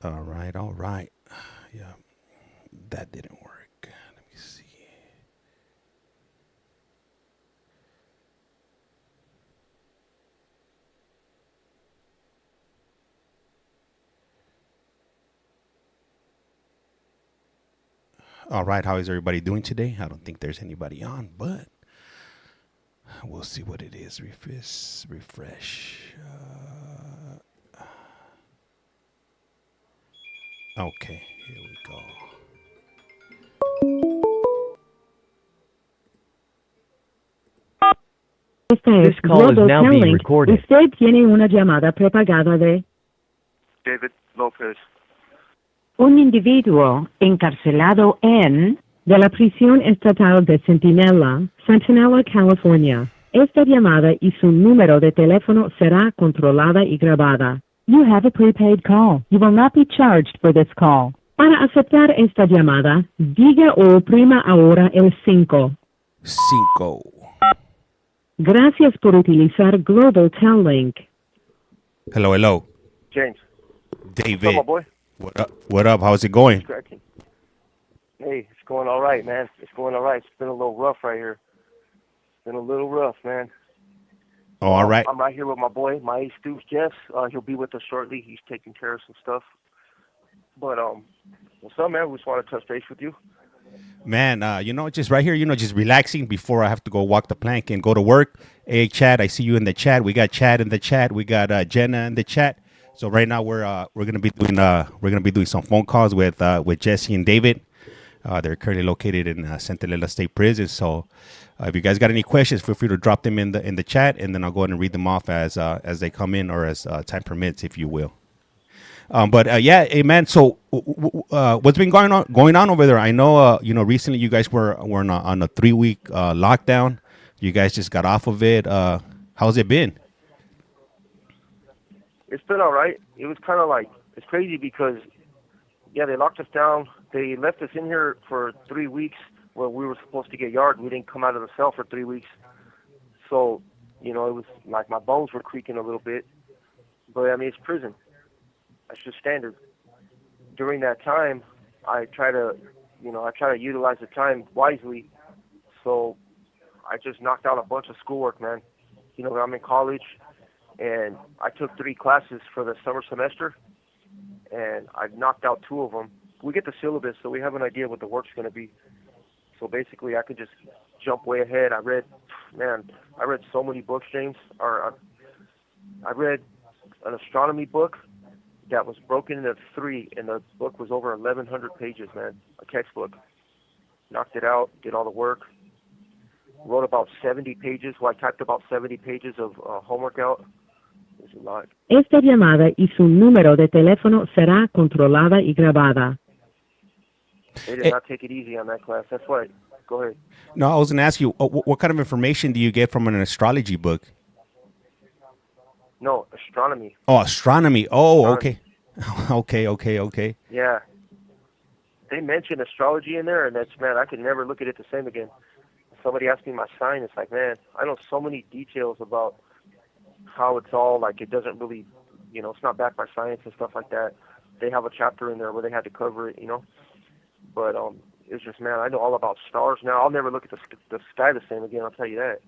All right, all right. Yeah, that didn't work. Let me see. All right, how is everybody doing today? I don't think there's anybody on, but we'll see what it is. Refresh. Okay, here we go. Esta This es call is Global now being Talent. recorded. Usted tiene una llamada prepagada de David Lopez. un individuo encarcelado en de la prisión estatal de Centinela, California. Esta llamada y su número de teléfono será controlada y grabada. You have a prepaid call. You will not be charged for this call. Para aceptar esta llamada, diga o oprima ahora el 5. Cinco. Gracias por utilizar Global Talent. Hello, hello. James. David. What's up, my boy? What up? What up? How's it going? Cracking. Hey, it's going all right, man. It's going all right. It's been a little rough right here. It's been a little rough, man. Oh, all right. I'm right here with my boy, my ace Deuce Jess. He'll be with us shortly. He's taking care of some stuff. But what's up, man? We just want to touch base with you. Man, just right here, just relaxing before I have to go walk the plank and go to work. Hey, Chad, I see you in the chat. We got Chad in the chat. We got Jenna in the chat. So right now we're gonna be doing some phone calls with Jesse and David. They're currently located in Centinela State Prison. So if you guys got any questions, feel free to drop them in the chat, and then I'll go ahead and read them off as they come in or as time permits, if you will. But yeah, hey man. So what's been going on over there? I know recently you guys were on a 3-week lockdown. You guys just got off of it. How's it been? It's been all right. It was kind of like, it's crazy because, yeah, they locked us down. They left us in here for 3 weeks where we were supposed to get yard. We didn't come out of the cell for 3 weeks. So, it was like my bones were creaking a little bit. But, I mean, it's prison. That's just standard. During that time, I try to utilize the time wisely. So I just knocked out a bunch of schoolwork, man. I'm in college, and I took 3 classes for the summer semester, and I knocked out 2 of them. We get the syllabus, so we have an idea what the work's going to be. So basically, I could just jump way ahead. I read so many books, James. I read an astronomy book that was broken into 3, and the book was over 1,100 pages, man. A textbook. Knocked it out, did all the work. Wrote about 70 pages. Well, I typed about 70 pages of homework out. It was a lot. Esta llamada y su número de teléfono será controlada y grabada. They did not take it easy on that class. That's why. Go ahead. No, I was going to ask you, what kind of information do you get from an astrology book? No, astronomy. Oh, astronomy. Oh, Astronomy. okay. okay. Yeah. They mentioned astrology in there, and man, I could never look at it the same again. Somebody asked me my sign. It's like, man, I know so many details about how it's all, like, it doesn't really, it's not backed by science and stuff like that. They have a chapter in there where they had to cover it, But it's just, man, I know all about stars now. I'll never look at the sky the same again, I'll tell you that.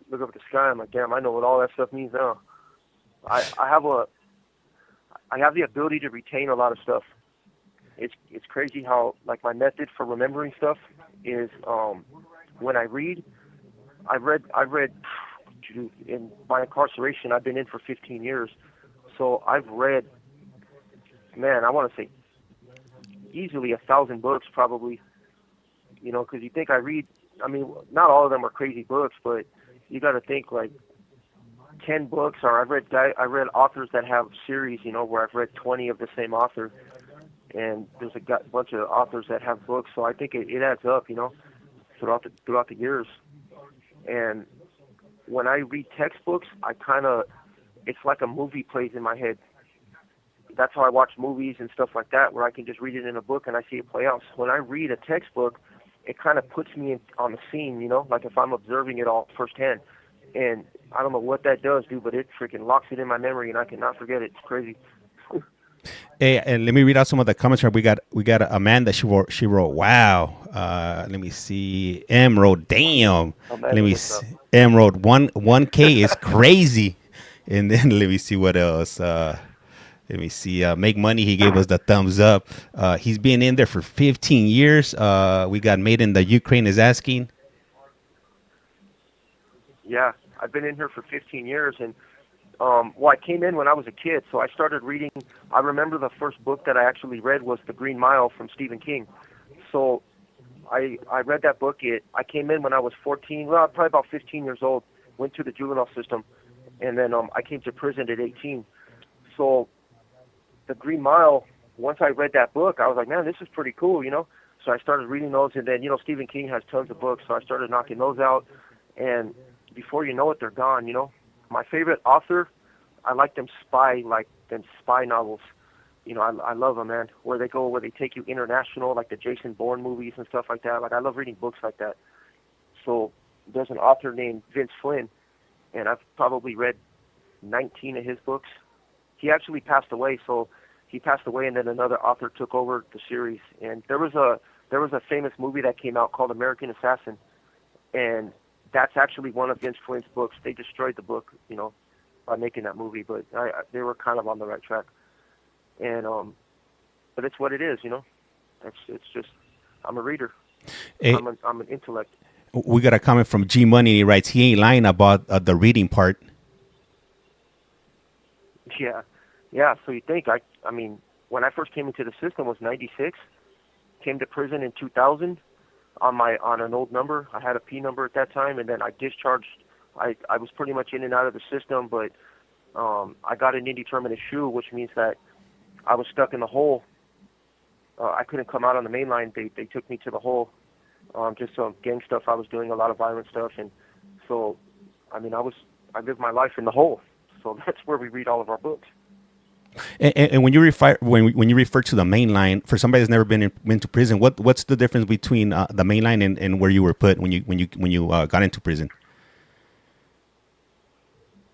Look up at the sky, I'm like, damn, I know what all that stuff means now. I have the ability to retain a lot of stuff. It's crazy how, like, my method for remembering stuff is when I read. I read in my incarceration. I've been in for 15 years, so I've read, man, I want to say easily 1,000 books, probably. Because you think I read. I mean, not all of them are crazy books, but you got to think like 10 books. Or I read authors that have series, where I've read 20 of the same author. And there's a bunch of authors that have books, so I think it adds up, throughout the years. And when I read textbooks, it's like a movie plays in my head. That's how I watch movies and stuff like that, where I can just read it in a book and I see it play out. So when I read a textbook, it kind of puts me on the scene, like if I'm observing it all firsthand. And I don't know what that does, dude, but it freaking locks it in my memory and I cannot forget it. It's crazy. Hey, and let me read out some of the comments here. We got Amanda. She wrote. Wow. Let me see. M wrote. Damn. Let Amanda, me what's see. up? M wrote. One K is crazy. And then let me see what else. Let me see. Make money. He gave us the thumbs up. He's been in there for 15 years. We got made in the Ukraine is asking. Yeah, I've been in here for 15 years, and well, I came in when I was a kid, so I started reading. I remember the first book that I actually read was The Green Mile from Stephen King. So I read that book. I came in when I was 14, well, probably about 15 years old. Went to the juvenile system, and then I came to prison at 18. So The Green Mile. Once I read that book, I was like, man, this is pretty cool, you know. So I started reading those, and then Stephen King has tons of books, so I started knocking those out, and before you know it, they're gone. My favorite author, I like them spy novels. I love them, man. Where they take you international, like the Jason Bourne movies and stuff like that. Like I love reading books like that. So there's an author named Vince Flynn, and I've probably read 19 of his books. He actually passed away, so he passed away, and then another author took over the series. And there was a famous movie that came out called American Assassin, and that's actually one of Vince Flynn's books. They destroyed the book, by making that movie, but they were kind of on the right track. And but it's what it is. It's just I'm a reader. Hey, I'm an intellect. we got a comment from G Money. He writes he ain't lying about the reading part. Yeah, yeah. So you think I mean, when I first came into the system was '96. Came to prison in 2000 on an old number. I had a P number at that time, and then I discharged. I was pretty much in and out of the system, but I got an indeterminate shoe, which means that I was stuck in the hole. I couldn't come out on the main line. They took me to the hole. Just some gang stuff I was doing, a lot of violent stuff, and so I mean I lived my life in the hole. So that's where we read all of our books. And when you refer to the main line, for somebody that's never been to prison, what's the difference between the main line and where you were put when you got into prison?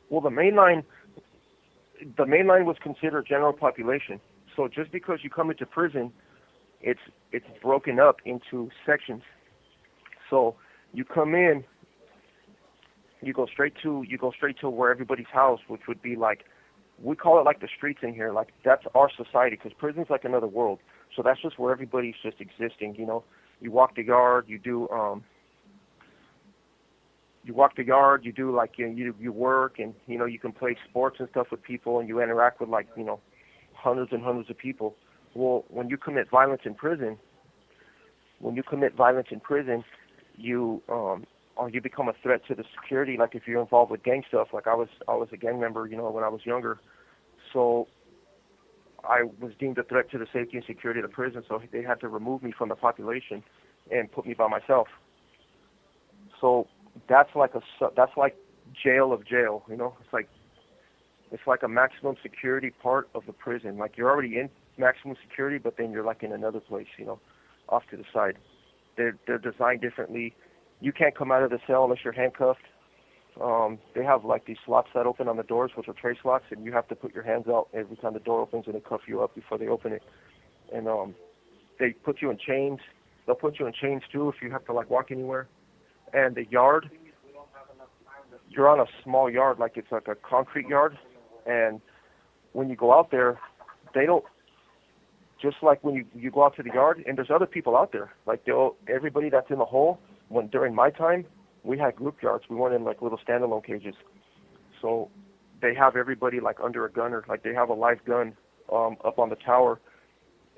Well, the main line was considered general population. So just because you come into prison, it's broken up into sections. So you come in, you go straight to where everybody's house, which would be like, we call it like the streets in here. Like that's our society, because prison's like another world. So that's just where everybody's just existing. You walk the yard, you do like you work, and you can play sports and stuff with people, and you interact with like hundreds and hundreds of people. Well, when you commit violence in prison, you or you become a threat to the security. Like if you're involved with gang stuff, like I was a gang member, when I was younger. So I was deemed a threat to the safety and security of the prison. So they had to remove me from the population and put me by myself. So that's like jail of jail. It's like a maximum security part of the prison. Like you're already in maximum security, but then you're like in another place, off to the side. They're designed differently. You can't come out of the cell unless you're handcuffed. They have like these slots that open on the doors, which are tray slots, and you have to put your hands out every time the door opens, and they cuff you up before they open it. And they put you in chains. They'll put you in chains too if you have to like walk anywhere. And the yard, you're on a small yard, like it's like a concrete yard. And when you go out there, they don't, just like when you go out to the yard, and there's other people out there. Like everybody that's in the hole, during my time, we had group yards. We weren't in like little standalone cages. So they have everybody like under a gunner. Like they have a live gun up on the tower,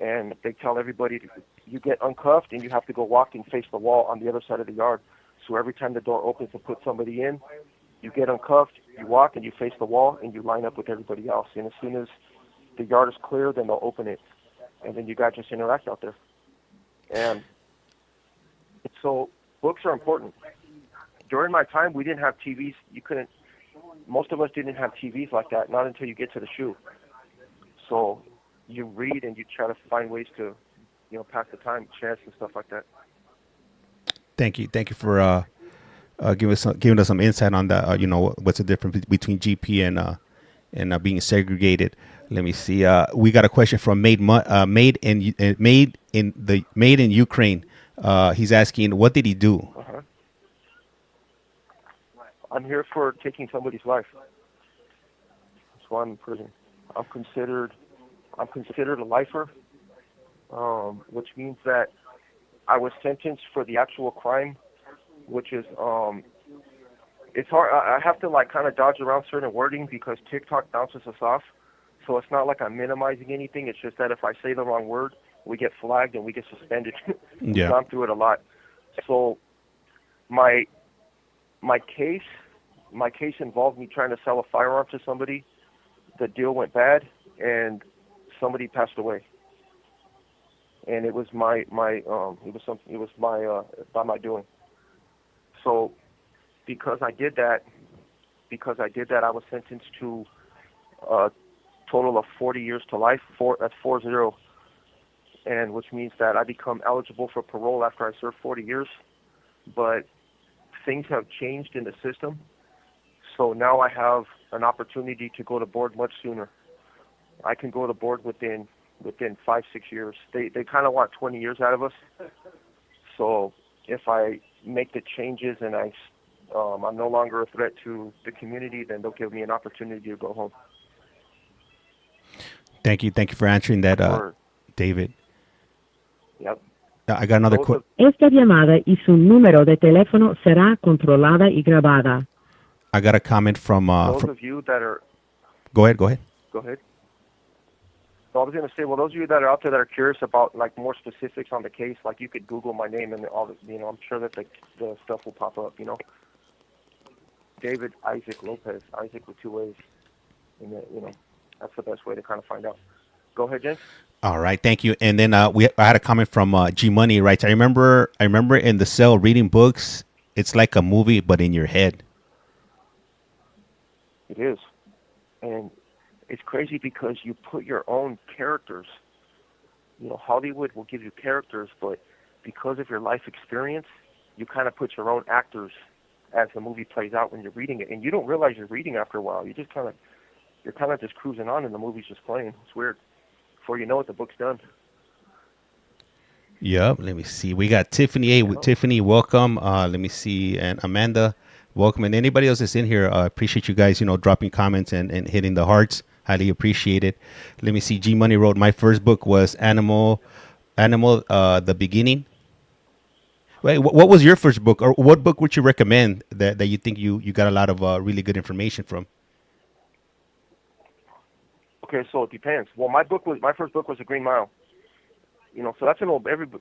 and they tell everybody you get uncuffed and you have to go walk and face the wall on the other side of the yard. So every time the door opens to put somebody in, you get uncuffed, you walk and you face the wall, and you line up with everybody else. And as soon as the yard is clear, then they'll open it, and then you guys just interact out there. And so books are important. During my time, we didn't have TVs. Most of us didn't have TVs like that, not until you get to the shoe. So you read and you try to find ways to, pass the time, chess and stuff like that. Thank you for giving us some insight on that. What's the difference between GP and being segregated. Let me see. We got a question from made in Ukraine. He's asking, what did he do? Uh-huh. I'm here for taking somebody's life. That's why I'm in prison. I'm considered I'm considered a lifer, which means that I was sentenced for the actual crime, which is it's hard. I have to like kind of dodge around certain wording because TikTok bounces us off. So it's not like I'm minimizing anything. It's just that if I say the wrong word, we get flagged and we get suspended. We've Yeah. gone through it a lot. So my my case my case involved me trying to sell a firearm to somebody. The deal went bad, and somebody passed away. And it was it was my by my doing. So because I did that, I was sentenced to a total of 40 years to life. That's 40, and which means that I become eligible for parole after I serve 40 years. But things have changed in the system, so now I have an opportunity to go to board much sooner. I can go to board within 5-6 years. They kind of want 20 years out of us. So if I make the changes and I'm no longer a threat to the community, then they'll give me an opportunity to go home. Thank you for answering that, Or David. yep. I got another Those question. of Esta llamada y su número de teléfono será controlada y grabada. I got a comment those from. of you that are Go ahead. Go ahead. go ahead. So I was going to say, well, those of you that are out there that are curious about like more specifics on the case, like you could Google my name and all the, I'm sure that the stuff will pop up. David Isaac Lopez, Isaac with 2 ways, and that's the best way to kind of find out. Go ahead, James. All right, thank you. And then I had a comment from G Money. Writes, I remember in the cell reading books. It's like a movie, but in your head. It is, and it's crazy because you put your own characters. Hollywood will give you characters, but because of your life experience, you kind of put your own actors as the movie plays out when you're reading it, and you don't realize you're reading after a while. You're kind of just cruising on, and the movie's just playing. It's weird. Before you know it, the book's done. Yep. Let me see. We got Tiffany. Tiffany, welcome. Let me see. And Amanda, welcome. And anybody else that's in here, appreciate you guys, dropping comments and hitting the hearts. Highly appreciate it. Let me see. G Money wrote, my first book was Animal, the Beginning. Wait, what was your first book, or what book would you recommend that you think you got a lot of really good information from? Okay, so it depends. Well, my first book was The Green Mile. So that's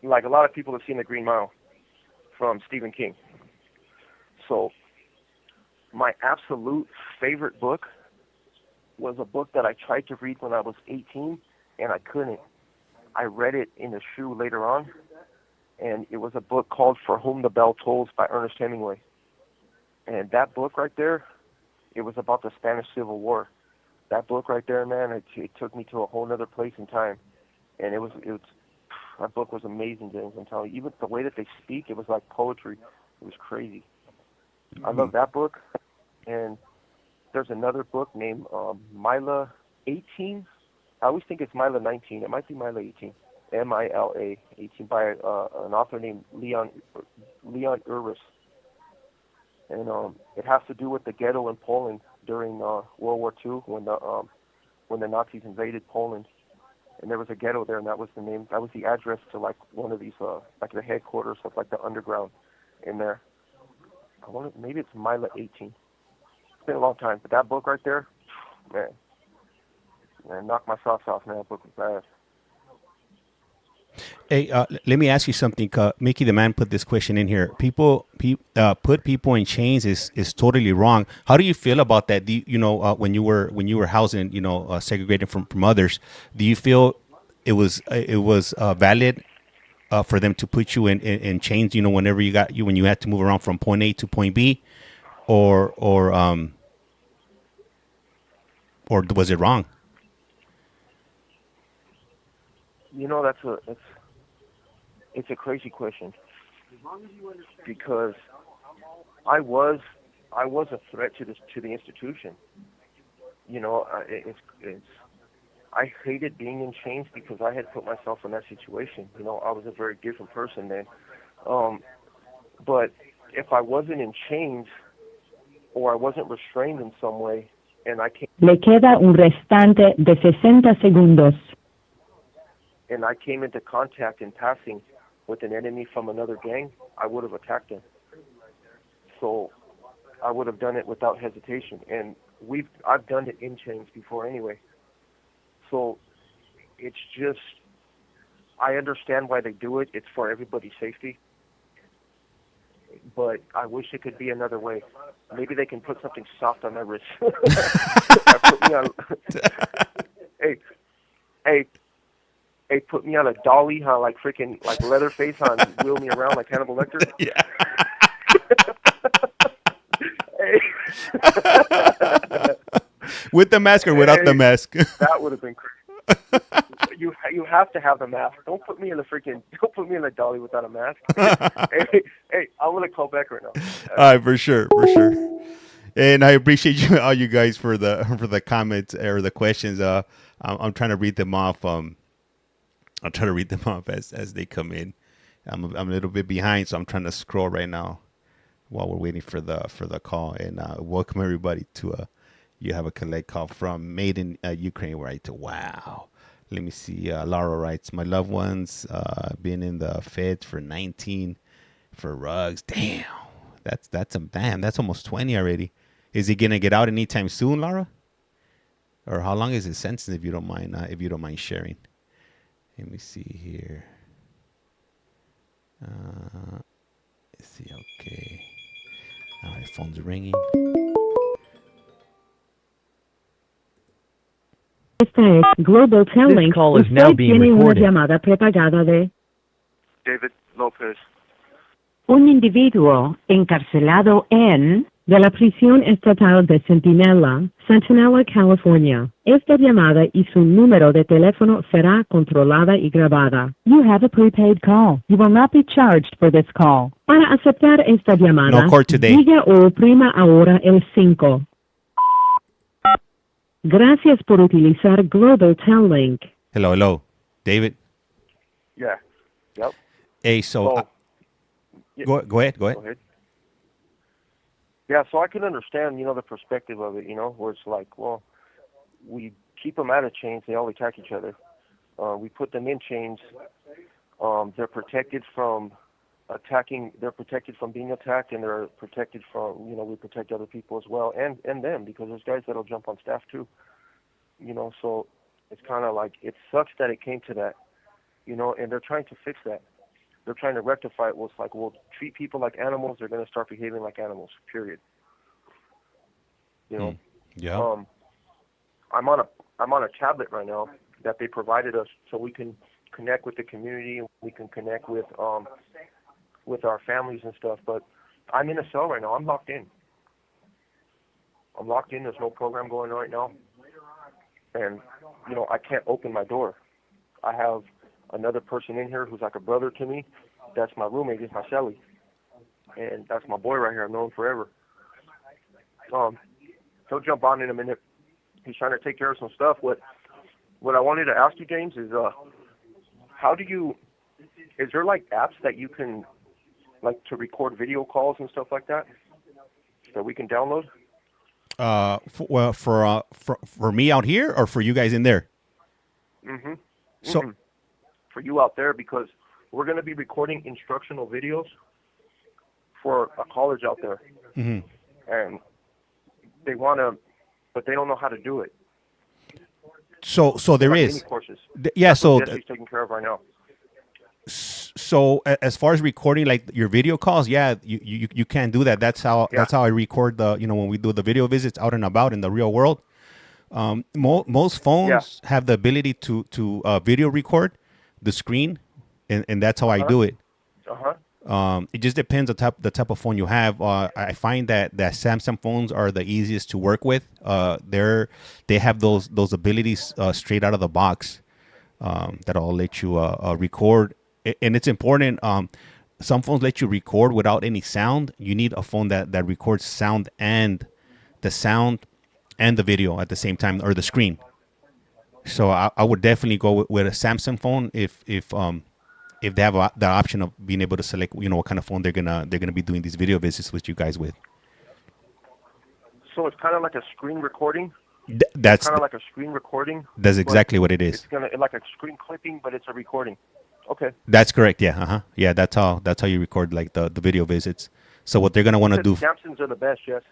like a lot of people have seen The Green Mile from Stephen King. So my absolute favorite book was a book that I tried to read when I was 18 and I couldn't. I read it in a shoe later on, and it was a book called For Whom the Bell Tolls by Ernest Hemingway. And that book right there, it was about the Spanish Civil War. That book right there, man, it took me to a whole other place in time. And that book was amazing, James. I'm telling you, even the way that they speak, it was like poetry. It was crazy. I love that book. And there's another book named Mila 18. I always think it's Mila 19. It might be Mila 18. Mila 18 by an author named Leon Uris. And it has to do with the ghetto in Poland during World War II when the Nazis invaded Poland. And there was a ghetto there, and that was the address to like one of these, like the headquarters of like the underground in there. Maybe it's Mila 18. It's been a long time, but that book right there, man, knocked my socks off, man. That book was bad. Hey, let me ask you something. Mickey the Man put this question in here. Put people in chains is totally wrong. How do you feel about that? When you were housing, segregated from others, do you feel it was valid for them to put you in chains? Whenever when you had to move around from point A to point B, or was it wrong? It's a crazy question because I was a threat to the institution. It's I hated being in chains because I had put myself in that situation. I was a very different person then. Um, but if I wasn't in chains or I wasn't restrained in some way, and Le queda un restante de 60 segundos. I came into contact in passing with an enemy from another gang, I would have attacked him. So I would have done it without hesitation. And I've done it in chains before anyway. So it's just, I understand why they do it. It's for everybody's safety. But I wish it could be another way. Maybe they can put something soft on my wrist. Put me on, hey, hey, hey, put me on a dolly, like freaking, like Leatherface wheel me around like Hannibal Lecter. Yeah. Hey. With the mask or without the mask? That would have been crazy. You have to have the mask. Don't put me in a dolly without a mask. hey, I'm gonna call back right now. All right, for sure. And I appreciate all you guys for the comments or the questions. I'm trying to read them off. I'll try to read them off as they come in. I'm a little bit behind, so I'm trying to scroll right now while we're waiting for the call. And welcome everybody to you have a collect call from Made in Ukraine. Right? Wow. Let me see. Laura writes, my loved ones been in the feds for 19 for rugs. Damn. That's almost 20 already. Is he gonna get out anytime soon, Laura? Or how long is his sentence, if you don't mind sharing? Let me see here. Let's see. Okay. All right, phone's ringing. Esta es Global Telling. This call is now Usted being tiene una recorded. llamada prepagada de David Lopez. un individuo encarcelado de la prisión estatal de Centinela, California. Esta llamada y su número de teléfono será controlada y grabada. You have a prepaid call. You will not be charged for this call. Para aceptar esta llamada, No court today. diga o oprima ahora el 5. Gracias por utilizar Global Tel-Link. Hello, David. Yeah. Yep. Hey, so Yeah. go ahead. Go ahead. Yeah, so I can understand, the perspective of it, where it's like, well, we keep them out of chains, they all attack each other. We put them in chains. They're protected from attacking. They're protected from being attacked, and they're protected from, we protect other people as well, and them, because there's guys that'll jump on staff too. So it's kind of like, it sucks that it came to that, and they're trying to fix that. They're trying to rectify it. Well, it's like, we'll treat people like animals. They're going to start behaving like animals. Period. Yeah. I'm on a tablet right now that they provided us, so we can connect with the community. We can connect with our families and stuff. But I'm in a cell right now. I'm locked in. There's no program going on right now, and I can't open my door. I have another person in here who's like a brother to me. That's my roommate. He's my cellie. And that's my boy right here. I've known him forever. He'll jump on in a minute. He's trying to take care of some stuff. What I wanted to ask you, James, is is there like apps that you can, like, to record video calls and stuff like that we can download? For me out here, or for you guys in there? Mm-hmm. So for you out there, because we're going to be recording instructional videos for a college out there. Mm-hmm. And they want to, but they don't know how to do it. So there like is mini courses. Yeah. That's So what Jesse's taking care of right now. So as far as recording like your video calls, yeah, you can do that. That's how I record when we do the video visits out and about in the real world. Most phones have the ability to video record the screen, and that's how I do it. It just depends on the type of phone you have. I find that Samsung phones are the easiest to work with. They have those abilities straight out of the box that'll let you record, and it's important. Some phones let you record without any sound. You need a phone that records sound, and the sound and the video at the same time, or the screen. So I would definitely go with a Samsung phone if they have the option of being able to select, what kind of phone they're gonna be doing these video visits with you guys with. So it's kind of like a screen recording. Th- It's that's kind of like a screen recording, that's but exactly what it it's is. gonna like a screen clipping, but it's a recording. Okay. That's correct. Yeah. Yeah. That's how you record like the video visits. So what they're gonna You want to said do. Samsungs are the best, yes?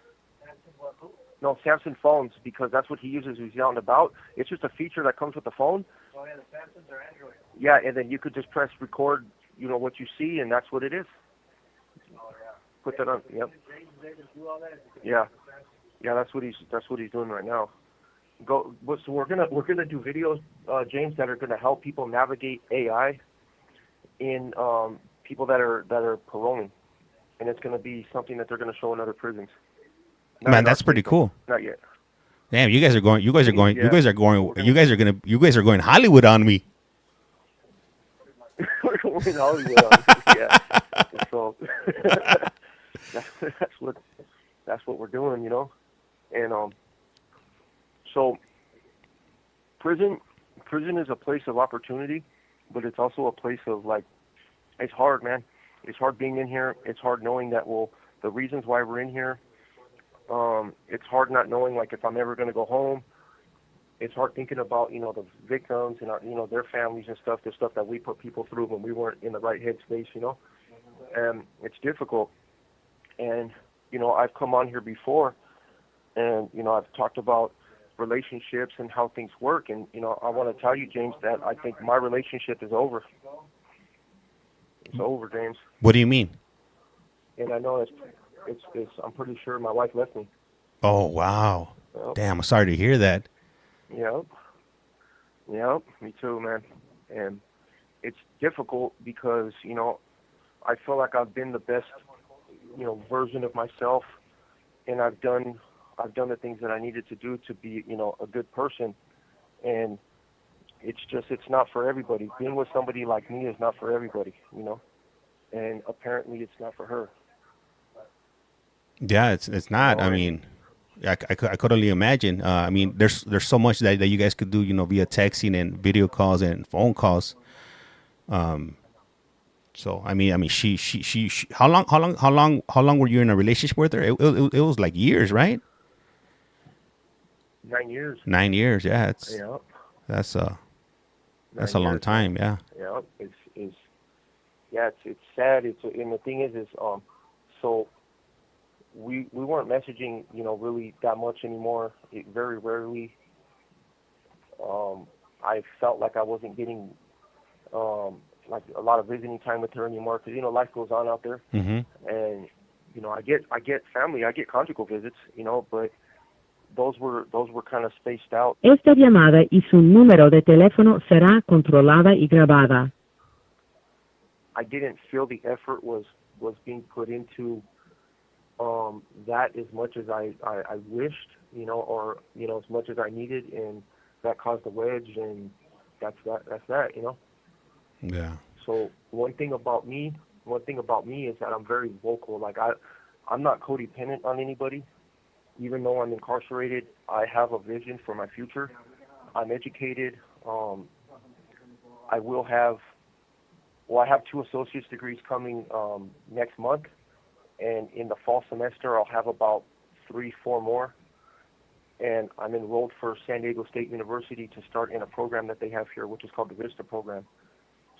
No, Samsung phones, because that's what he uses when he's out and about. It's just a feature that comes with the phone. Oh, yeah, the Samsungs are Android. Yeah, and then you could just press record, what you see, and that's what it is. Oh, yeah. Put that on. Yep. Yeah. Yeah, that's what he's doing right now. So we're gonna do videos, James, that are gonna help people navigate AI in people that are paroling, and it's gonna be something that they're gonna show in other prisons. Not Man, in our that's pretty state, though. cool. Not yet. Damn, you guys are going. You guys are going. You Yeah. guys are going. We're gonna- You guys are going Hollywood on me. We're going in Hollywood on it. Yeah. So that's what we're doing, And so prison is a place of opportunity, but it's also a place of it's hard, man. It's hard being in here. It's hard knowing that the reasons why we're in here. It's hard not knowing if I'm ever going to go home. It's hard thinking about the victims and their families and stuff, the stuff that we put people through when we weren't in the right headspace, and it's difficult. And I've come on here before, and I've talked about relationships and how things work, and I want to tell you, James, that I think my relationship is over. It's over, James. What do you mean? And I know it's I'm pretty sure my wife left me. Oh wow. Yep. Damn, I'm sorry to hear that. Yep, me too, man. And it's difficult because I feel like I've been the best version of myself, and I've done the things that I needed to do to be a good person. And it's not for everybody. Being with somebody like me is not for everybody, and apparently it's not for her. Yeah, it's not. I mean, I could only imagine. I mean, there's so much that you guys could do, via texting and video calls and phone calls. So she how long were you in a relationship with her? It was like years, right? 9 years. 9 years. Yeah, Yeah. that's a 9 long years, time. Yeah. Yeah. It's sad. And the thing is so we weren't messaging, really that much anymore. Very rarely. I felt like I wasn't getting a lot of visiting time with her anymore because life goes on out there. Mm-hmm. And I get family, I get conjugal visits, but those were kind of spaced out. Esta llamada y su número de teléfono será controlada y grabada. I didn't feel the effort was being put into that as much as I wished, or as much as I needed, and that caused a wedge, and that's that. Yeah. So one thing about me is that I'm very vocal. I'm not codependent on anybody. Even though I'm incarcerated, I have a vision for my future. I'm educated. I have 2 associate's degrees coming next month, and in the fall semester I'll have about 3-4 more. And I'm enrolled for San Diego State University to start in a program that they have here, which is called the VISTA program.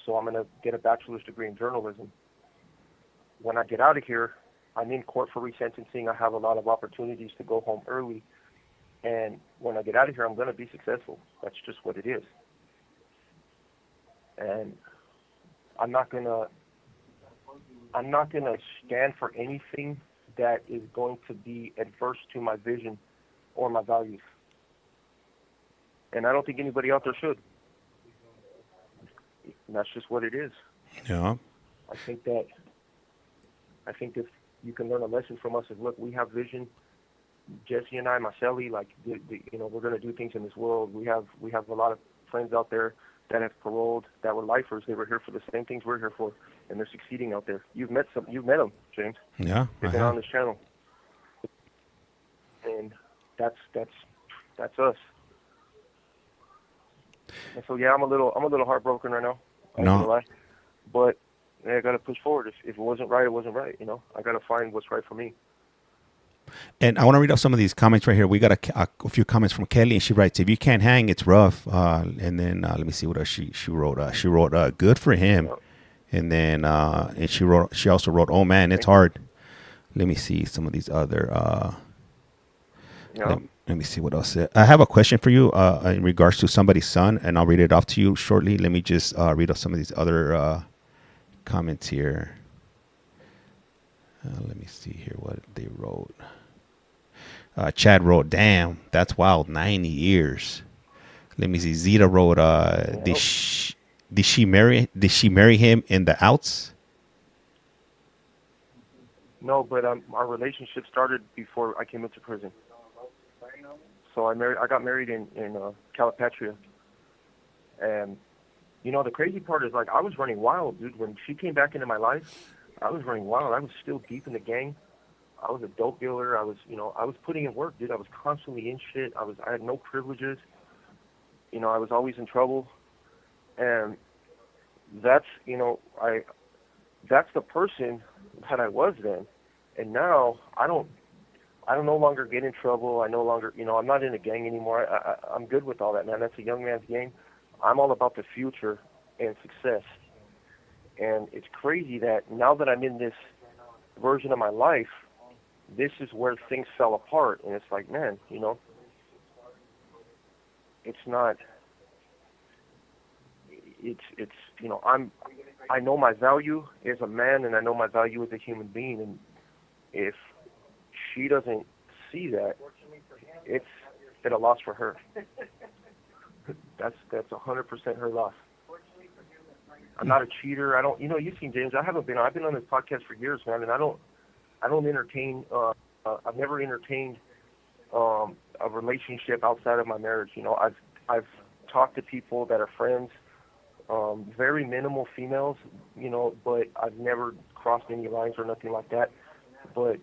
So I'm going to get a bachelor's degree in journalism. When I get out of here, I'm in court for resentencing. I have a lot of opportunities to go home early. And when I get out of here, I'm going to be successful. That's just what it is. And I'm not going to stand for anything that is going to be adverse to my vision or my values. And I don't think anybody out there should. And that's just what it is. Yeah. I think if you can learn a lesson from us is, look, we have vision. Jesse and I, Marcelli, we're going to do things in this world. We have a lot of friends out there that have paroled, that were lifers. They were here for the same things we're here for, and they're succeeding out there. You've met them, James. Yeah. They've been on this channel, and that's That's us. And so yeah, I'm a little heartbroken right now. I ain't gonna No. lie. But yeah, I gotta push forward. If it wasn't right, it wasn't right. I gotta find what's right for me. And I want to read off some of these comments right here. We got a few comments from Kelly, and she writes, "If you can't hang, it's rough." And then let me see what else she wrote. She wrote, "Good for him," Yeah. and then and she also wrote, "Oh man, it's Thank you. hard." Let me see some of these other. Yeah. Let me see what else. I have a question for you in regards to somebody's son, and I'll read it off to you shortly. Let me just read off some of these other comments here. Let me see here what they wrote. Chad wrote, "Damn, that's wild. 90 years." Let me see. Zeta wrote, Yeah. Did she marry him in the outs?" No, but our relationship started before I came into prison. So I got married in Calipatria, and the crazy part is like I was running wild, dude. When she came back into my life, I was running wild. I was still deep in the gang. I was a dope dealer. I was putting in work, dude. I was constantly in shit. I had no privileges. I was always in trouble, and that's, that's the person that I was then. And now I don't no longer get in trouble. I no longer, I'm not in a gang anymore. I'm good with all that, man. That's a young man's game. I'm all about the future and success. And it's crazy that now that I'm in this version of my life, this is where things fell apart. And it's like, man, it's not, it's, I know my value as a man and I know my value as a human being. And if she doesn't see that, it's been a loss for her. That's 100% her loss. I'm not a cheater. I don't. You've seen James. I've been on this podcast for years, man, and I don't entertain. I've never entertained a relationship outside of my marriage. I've talked to people that are friends, very minimal females, but I've never crossed any lines or nothing like that. But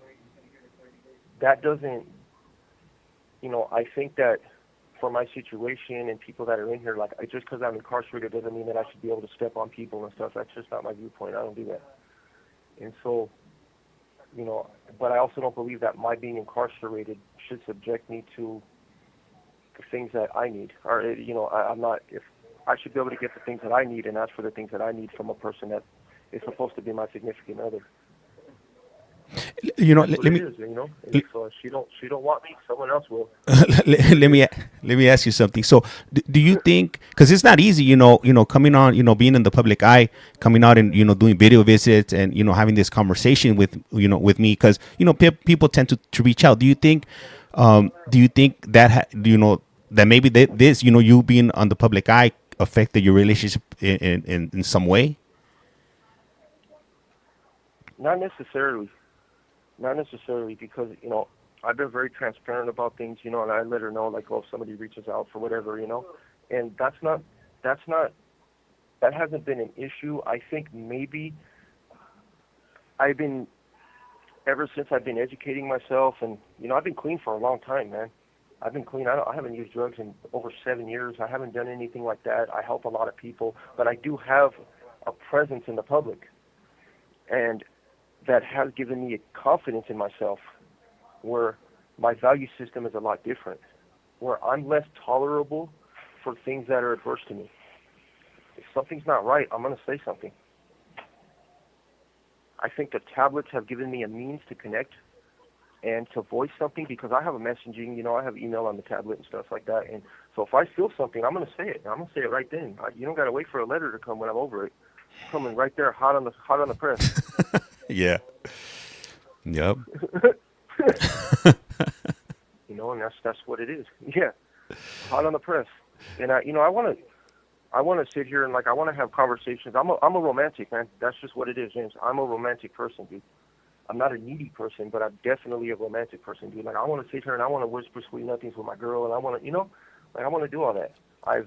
that doesn't, I think that for my situation and people that are in here, like just because I'm incarcerated doesn't mean that I should be able to step on people and stuff. That's just not my viewpoint. I don't do that. And so, but I also don't believe that my being incarcerated should subject me to the things that I need. Or, I'm not, if I should be able to get the things that I need and ask for the things that I need from a person that is supposed to be my significant other. That's what Let it me is, If she don't want me, someone else will. That's let, what it let is. me let me ask you something. So, do you think, because it's not easy, coming on, being in the public eye, coming out and doing video visits and having this conversation with with me, because people tend to reach out. Do you think that that maybe this you being on the public eye affected your relationship in some way? Not necessarily. Not necessarily, because I've been very transparent about things, and I let her know, like, oh, if somebody reaches out for whatever, and that's not that hasn't been an issue. I think maybe I've been ever since I've been educating myself, and I've been clean for a long time, man. I've been clean. I haven't used drugs in over 7 years. I haven't done anything like that. I help a lot of people, but I do have a presence in the public, and that has given me a confidence in myself, where my value system is a lot different, where I'm less tolerable for things that are adverse to me. If something's not right, I'm going to say something. I think the tablets have given me a means to connect and to voice something, because I have a messaging, I have email on the tablet and stuff like that. And so if I feel something, I'm going to say it. I'm going to say it right then. You don't got to wait for a letter to come when I'm over it. It's coming right there, hot on the press. Yeah. Yep. And that's what it is. Yeah, hot on the press. And I want to sit here and, like, I want to have conversations. I'm a romantic, man. That's just what it is, James. I'm a romantic person, dude. I'm not a needy person, but I'm definitely a romantic person, dude. Like, I want to sit here and I want to whisper sweet nothings with my girl, and I want to, like, I want to do all that. I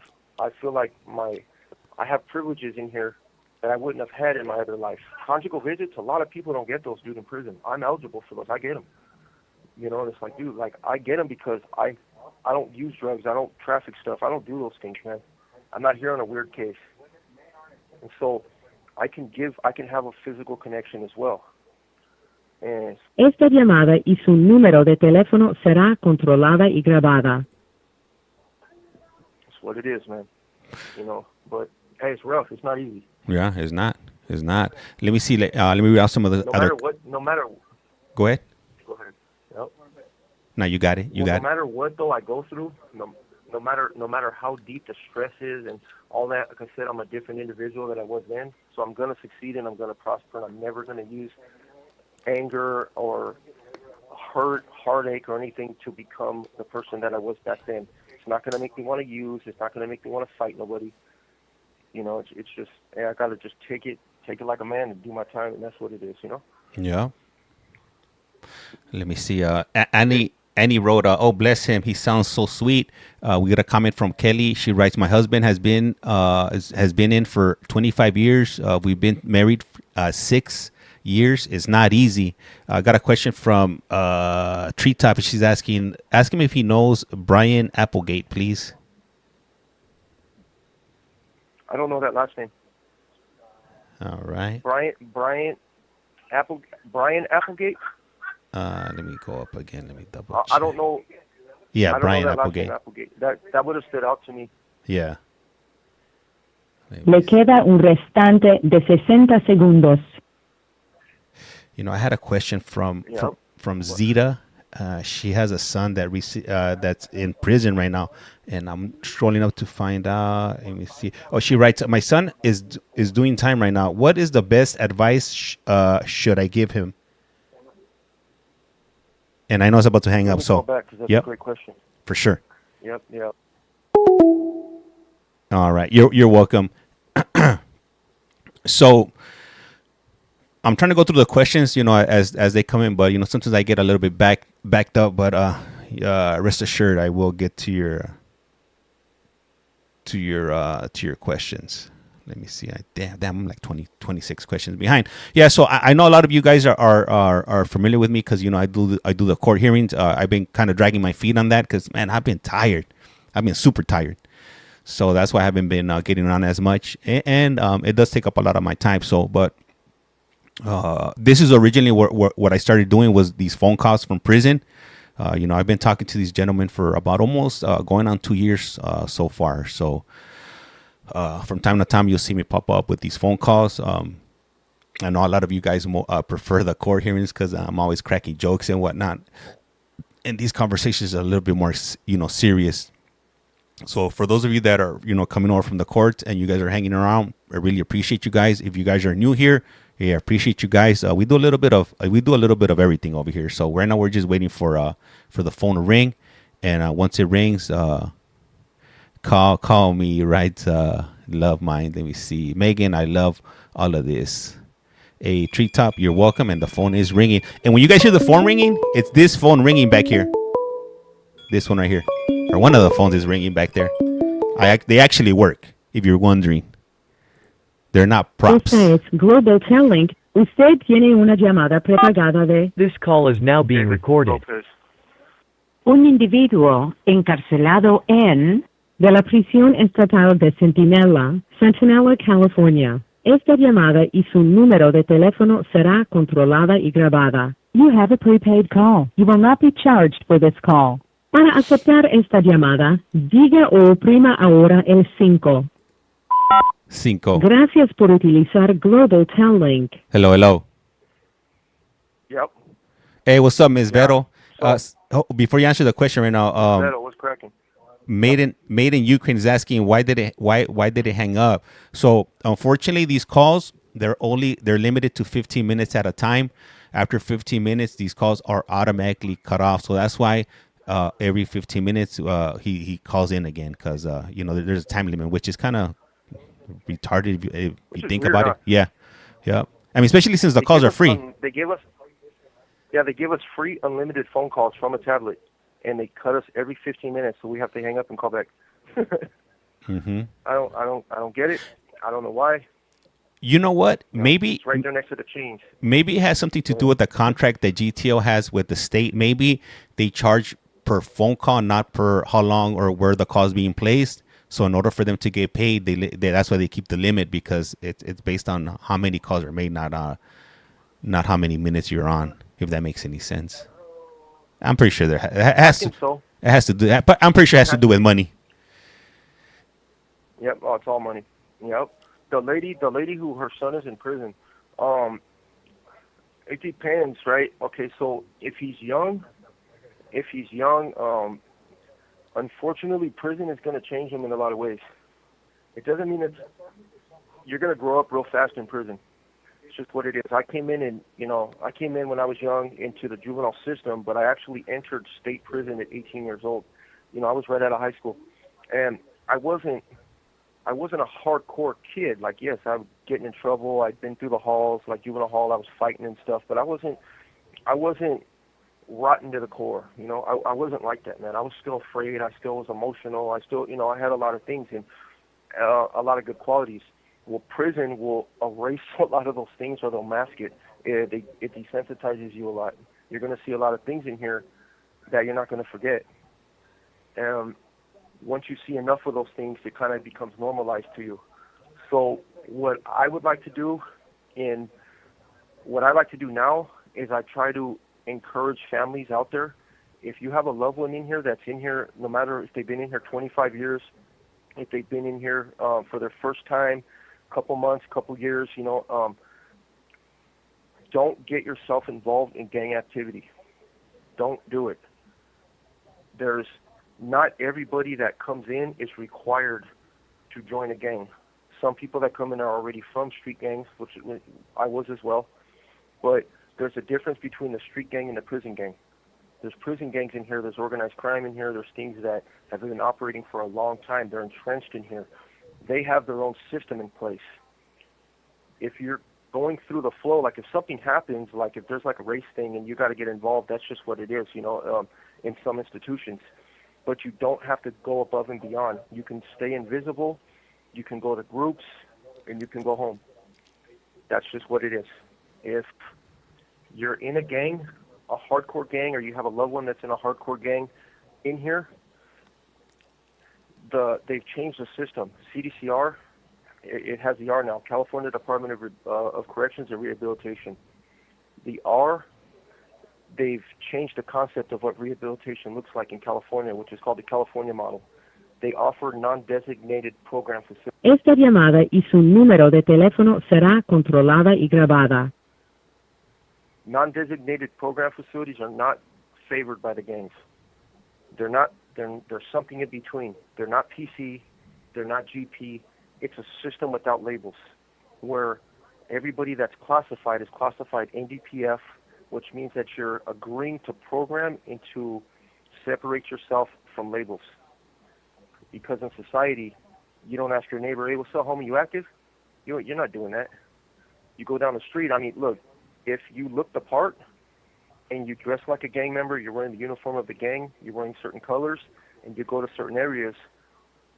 feel like I have privileges in here that I wouldn't have had in my other life. Conjugal visits, a lot of people don't get those, dude, in prison. I'm eligible for those. I get them. And it's like, dude, like, I get them because I don't use drugs. I don't traffic stuff. I don't do those things, man. I'm not here on a weird case. And so I can have a physical connection as well. And Esta llamada y su número de teléfono será controlada y grabada. that's what it is, man. But hey, it's rough. It's not easy. Yeah, it's not. It's not. Let me see. Let me read out some of the No other. matter what, no matter. Go ahead. Go ahead. Yep. No, you got it. You got No matter what though I go through, no matter how deep the stress is and all that. Like I said, I'm a different individual than I was then. So I'm gonna succeed and I'm gonna prosper. And I'm never gonna use anger or heartache or anything to become the person that I was back then. It's not gonna make me want to use. It's not gonna make me want to fight nobody. It's just I gotta just take it like a man and do my time, and that's what it is. it. Yeah. Let me see. Annie wrote, "Oh, bless him. He sounds so sweet." We got a comment from Kelly. She writes, "My husband has been in for 25 years. We've been married 6 years. It's not easy." I got a question from Treetop. She's asking, ask him if he knows Brian Applegate, please. I don't know that last name. All right. Brian Applegate. Let me go up again. Let me double check. I don't know. Yeah, I don't Brian know that Applegate. last name, Applegate. That would have stood out to me. Yeah. Le queda un restante de 60 segundos. I had a question from Zeta. She has a son that's in prison right now, and I'm scrolling up to find out. Let me see. Oh, she writes, "My son is doing time right now. What is the best advice should I give him?" And I know it's about to hang up, so back, 'cause that's yep, a great question. for sure. Yep. All right, you're welcome. So I'm trying to go through the questions, as they come in, but sometimes I get a little bit backed up. But rest assured, I will get to your questions. Let me see. Damn, I'm like 26 questions behind. Yeah, so I know a lot of you guys are familiar with me because I do the court hearings. I've been kind of dragging my feet on that because, man, I've been tired. I've been super tired. So that's why I haven't been getting on as much, and it does take up a lot of my time. So, but this is originally what I started doing was these phone calls from prison. I've been talking to these gentlemen for about almost going on 2 years so far. So from time to time, you'll see me pop up with these phone calls. I know a lot of you guys prefer the court hearings because I'm always cracking jokes and whatnot. And these conversations are a little bit more, serious. So for those of you that are, coming over from the court and you guys are hanging around, I really appreciate you guys. If you guys are new here, I appreciate you guys. We do a little bit of everything over here. So right now we're just waiting for the phone to ring, and once it rings, call me, right? Love mine. Let me see, Megan. I love all of this. A Treetop, you're welcome, and the phone is ringing. And when you guys hear the phone ringing, it's this phone ringing back here. This one right here, or one of the phones is ringing back there. They actually work. If you're wondering. They're not props. Esta es Global Telling. Usted tiene una llamada prepagada de This call is now being recorded. Lopez. un individuo encarcelado en de la prisión estatal de Centinela, California. Esta llamada y su número de teléfono será controlada y grabada. You have a prepaid call. You will not be charged for this call. Para aceptar esta llamada, diga o oprima ahora el 5. 5. Gracias por utilizar Global Telling. Hello. Yep. Hey, what's up, Ms. Yeah. Vero? Before you answer the question right now, Beto, what's cracking? Made in Ukraine is asking why did it hang up? So unfortunately, these calls they're limited to 15 minutes at a time. After 15 minutes, these calls are automatically cut off. So that's why every 15 minutes he calls in again because there's a time limit, which is kind of retarded if you think weird, about it. Yeah. I mean, especially since the calls are free. They give us free unlimited phone calls from a tablet, and they cut us every 15 minutes, so we have to hang up and call back. Mm-hmm. I don't get it. I don't know why. You know what? Maybe it's right there next to the change. Maybe it has something to do with the contract that GTO has with the state. Maybe they charge per phone call, not per how long or where the call is being placed. So in order for them to get paid, that's why they keep the limit, because it's based on how many calls are made, not how many minutes you're on. If that makes any sense, I'm pretty sure it I has to, think so. it has to do that, but I'm pretty sure it has to do with money. Yep. Oh, it's all money. Yep. The lady who her son is in prison. Um, it depends, right? Okay, so if he's young, unfortunately, prison is going to change him in a lot of ways. It doesn't mean you're going to grow up real fast in prison. It's just what it is. I came in when I was young into the juvenile system, but I actually entered state prison at 18 years old. I was right out of high school, and I wasn't a hardcore kid. Like, yes, I was getting in trouble. I'd been through the halls, like juvenile hall. I was fighting and stuff, but I wasn't rotten to the core. I wasn't like that, man. I was still afraid. I still was emotional. I still, I had a lot of things and a lot of good qualities. Well, prison will erase a lot of those things, or they'll mask it. It desensitizes you a lot. You're going to see a lot of things in here that you're not going to forget. Once you see enough of those things, it kind of becomes normalized to you. So what I would like to do now is I try to encourage families out there. If you have a loved one in here that's in here, no matter if they've been in here 25 years, if they've been in here for their first time, couple months, couple years, don't get yourself involved in gang activity. Don't do it. Not everybody that comes in is required to join a gang. Some people that come in are already from street gangs, which I was as well. But there's a difference between the street gang and the prison gang. There's prison gangs in here. There's organized crime in here. There's things that have been operating for a long time. They're entrenched in here. They have their own system in place. If you're going through the flow, like if something happens, like if there's like a race thing and you got to get involved, that's just what it is, in some institutions. But you don't have to go above and beyond. You can stay invisible, you can go to groups, and you can go home. That's just what it is. If you're in a gang, a hardcore gang, or you have a loved one that's in a hardcore gang in here, they've changed the system. CDCR, it has the R now, California Department of Corrections and Rehabilitation. The R, they've changed the concept of what rehabilitation looks like in California, which is called the California model. They offer non-designated program facilities. Esta llamada y su número de teléfono será controlada y grabada. Non-designated program facilities are not favored by the gangs. They're something in between. They're not PC, they're not GP. It's a system without labels, where everybody that's classified is classified NDPF, which means that you're agreeing to program and to separate yourself from labels. Because in society, you don't ask your neighbor, hey, what's up, homie, you active? You're not doing that. You go down the street, look, if you look the part and you dress like a gang member, you're wearing the uniform of the gang, you're wearing certain colors, and you go to certain areas,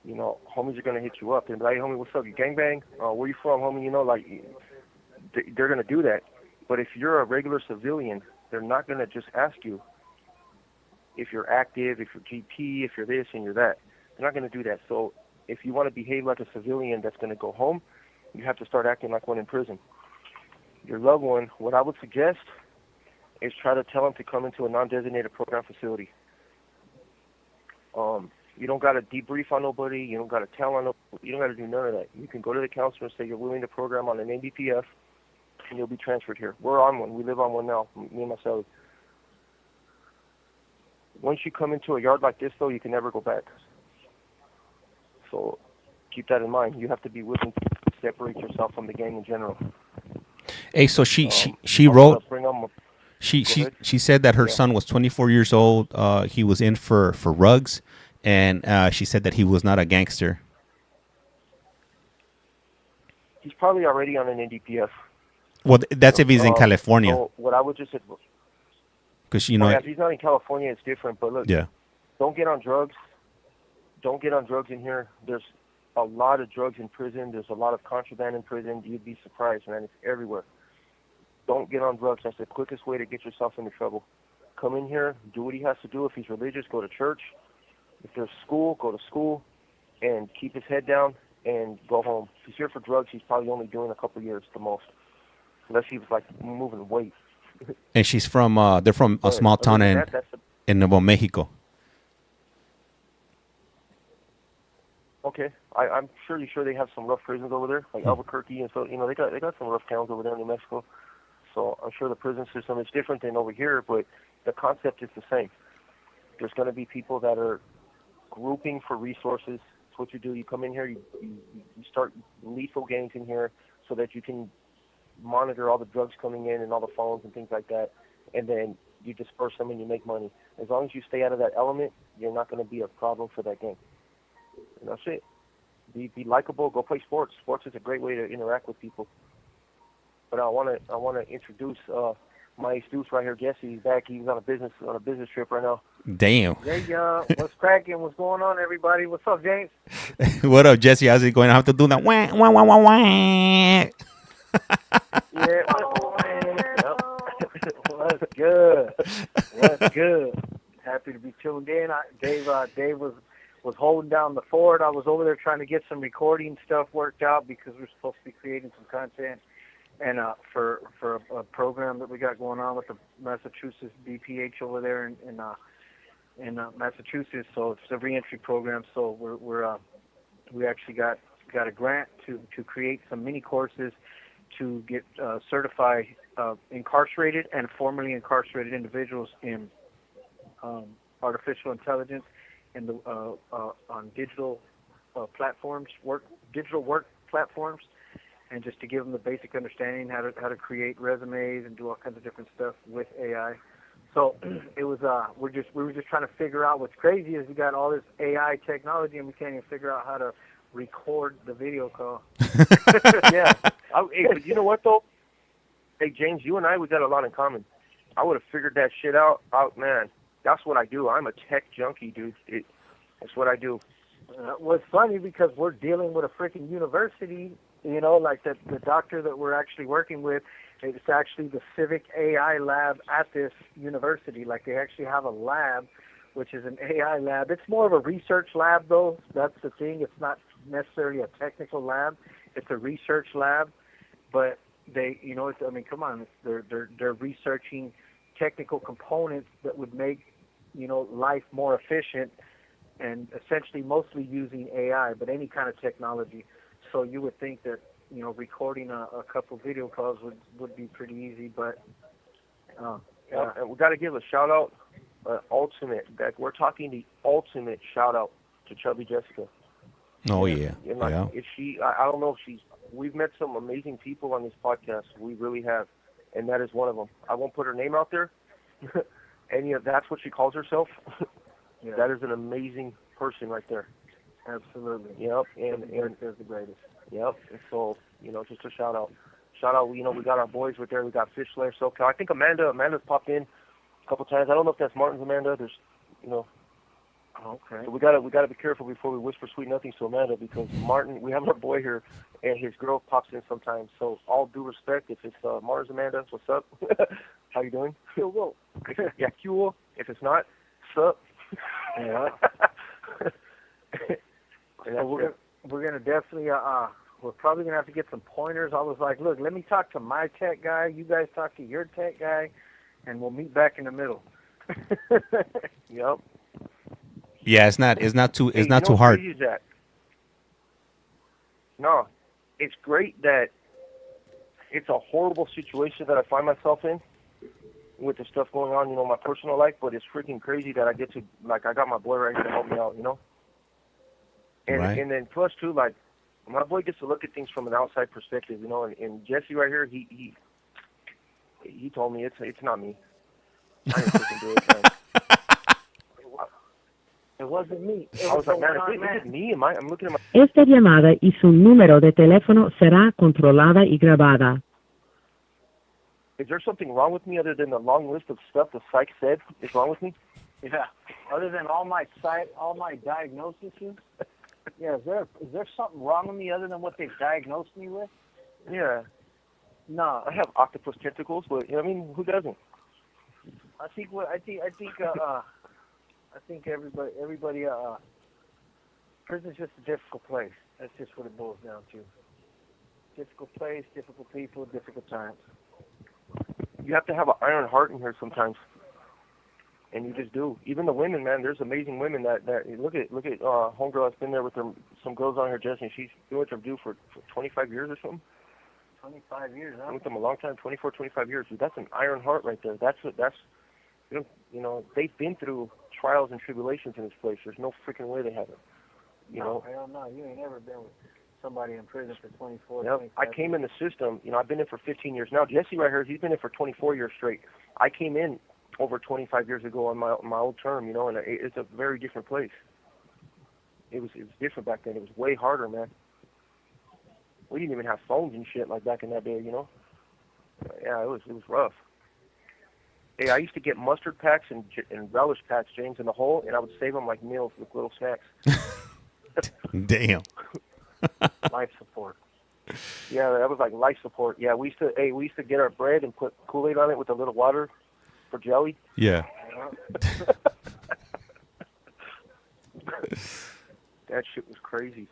homies are going to hit you up. They're like, hey, homie, what's up, you gangbang? Where you from, homie? They're going to do that. But if you're a regular civilian, they're not going to just ask you if you're active, if you're GP, if you're this and you're that. They're not going to do that. So if you want to behave like a civilian that's going to go home, you have to start acting like one in prison. Your loved one, what I would suggest is try to tell them to come into a non-designated program facility. You don't got to debrief on nobody. You don't got to tell on nobody. You don't got to do none of that. You can go to the counselor and say you're willing to program on an NDPF, and you'll be transferred here. We're on one. We live on one now, me and myself. Once you come into a yard like this, though, you can never go back. So keep that in mind. You have to be willing to separate yourself from the gang in general. Hey, so she wrote. She She said that her son was 24 years old. He was in for rugs, and she said that he was not a gangster. He's probably already on an NDPF. Well, that's if he's in California. So what I would just advise, because if he's not in California, it's different. But look, yeah, don't get on drugs. Don't get on drugs in here. There's a lot of drugs in prison. There's a lot of contraband in prison. You'd be surprised, man. It's everywhere. Don't get on drugs. That's the quickest way to get yourself into trouble. come in here, do what he has to do. If he's religious, go to church. If there's school, go to school, and keep his head down and go home. If he's here for drugs, he's probably only doing a couple years the most, unless he was like moving weight. And she's from they're from a small town in Nuevo Mexico. Okay, I'm sure they have some rough prisons over there, like Albuquerque and so. They got some rough towns over there in New Mexico. So I'm sure the prison system is different than over here, but the concept is the same. There's going to be people that are grouping for resources. It's what you do. You come in here, you start lethal gangs in here so that you can monitor all the drugs coming in and all the phones and things like that, and then you disperse them and you make money. As long as you stay out of that element, you're not going to be a problem for that gang. And that's it. Be likable. Go play sports. Sports is a great way to interact with people. But I want to introduce my Deuce right here. Jesse, he's back. He's on a business trip right now. Damn. Yeah, what's cracking? What's going on, everybody? What's up, James? What up, Jesse? How's it going? I have to do that. Wah, wah, wah, wah, wah. Yeah. What's good? What's good? Happy to be tuned in. Dave was holding down the fort. I was over there trying to get some recording stuff worked out because we're supposed to be creating some content and for a program that we got going on with the Massachusetts BPH over there in Massachusetts. So it's a reentry program. So we actually got a grant to create some mini courses to get certified incarcerated and formerly incarcerated individuals in artificial intelligence and on digital platforms, digital work platforms, and just to give them the basic understanding how to create resumes and do all kinds of different stuff with AI. So it was we were just trying to figure out what's crazy is we got all this AI technology and we can't even figure out how to record the video call. Yeah. Hey, but you know what though? Hey James, you and I, we got a lot in common. I would have figured that shit out. Man, that's what I do. I'm a tech junkie, dude. That's what I do. Well, it's funny because we're dealing with a freaking university. Like the doctor that we're actually working with, it's actually the Civic AI lab at this university. Like they actually have a lab, which is an AI lab. It's more of a research lab, though. That's the thing. It's not necessarily a technical lab. It's a research lab, but they, come on, they're researching technical components that would make, life more efficient, and essentially mostly using AI, but any kind of technology. So you would think that, recording a couple video calls would be pretty easy, but yeah. And we got to give a shout out, ultimate. That we're talking the ultimate shout out to Chubby Jessica. Oh yeah. And like, if she, I don't know if we've met some amazing people on this podcast. We really have, and that is one of them. I won't put her name out there, and that's what she calls herself. Yeah. That is an amazing person right there. Absolutely. Yep. And is the greatest. Yep. And so, just a shout out. We got our boys right there. We got Fish Slayer, SoCal. I think Amanda's popped in a couple times. I don't know if that's Martin's Amanda. There's, Okay. So we gotta be careful before we whisper sweet nothings to Amanda, because Martin, we have our boy here, and his girl pops in sometimes. So all due respect, if it's Martin's Amanda, what's up? How you doing? Cool. Yeah, cool. If it's not, sup? Yeah. So we're gonna definitely we're probably gonna have to get some pointers. I was like, look, let me talk to my tech guy. You guys talk to your tech guy, and we'll meet back in the middle. Yep. Yeah, it's not too hard. Crazy is that? No, it's great that it's a horrible situation that I find myself in with the stuff going on, my personal life, but it's freaking crazy that I get to, I got my boy right here to help me out, And Right. And then plus too, my boy gets to look at things from an outside perspective, and Jesse right here, he told me it's not me. I didn't freaking do it, man. It wasn't me. I was like, man, is it me? I'm looking at my... Esta llamada y su número de teléfono será controlada y grabada. Is there something wrong with me other than the long list of stuff the psych said is wrong with me? Yeah. Other than all my diagnoses. Yeah. Is there something wrong with me other than what they've diagnosed me with? Yeah. No. I have octopus tentacles, but who doesn't? I think what I think everybody prison's just a difficult place. That's just what it boils down to. Difficult place, difficult people, difficult times. You have to have an iron heart in here sometimes, and you just do. Even the women, man. There's amazing women that look at homegirl that's been there with her. Some girls on here, Jesse. She's been with them dude for 25 years or something. 25 years, huh? Been with them a long time, 24, 25 years. Dude, that's an iron heart right there. That's you know they've been through trials and tribulations in this place. There's no freaking way they haven't. You know. Hell no. You ain't never been with somebody in prison for 24, Yep. 25 I came in the system. You know, I've been in for 15 years now. Jesse right here, he's been in for 24 years straight. I came in over 25 years ago on my old term, you know, and it's a very different place. It was different back then. It was way harder, man. We didn't even have phones and shit like back in that day, you know. Yeah, it was rough. Hey, I used to get mustard packs and relish packs, James, in the hole, and I would save them like meals with little snacks. Damn. life support. Yeah, that was like life support. Yeah, we used to get our bread and put Kool-Aid on it with a little water for jelly. Yeah. That shit was crazy.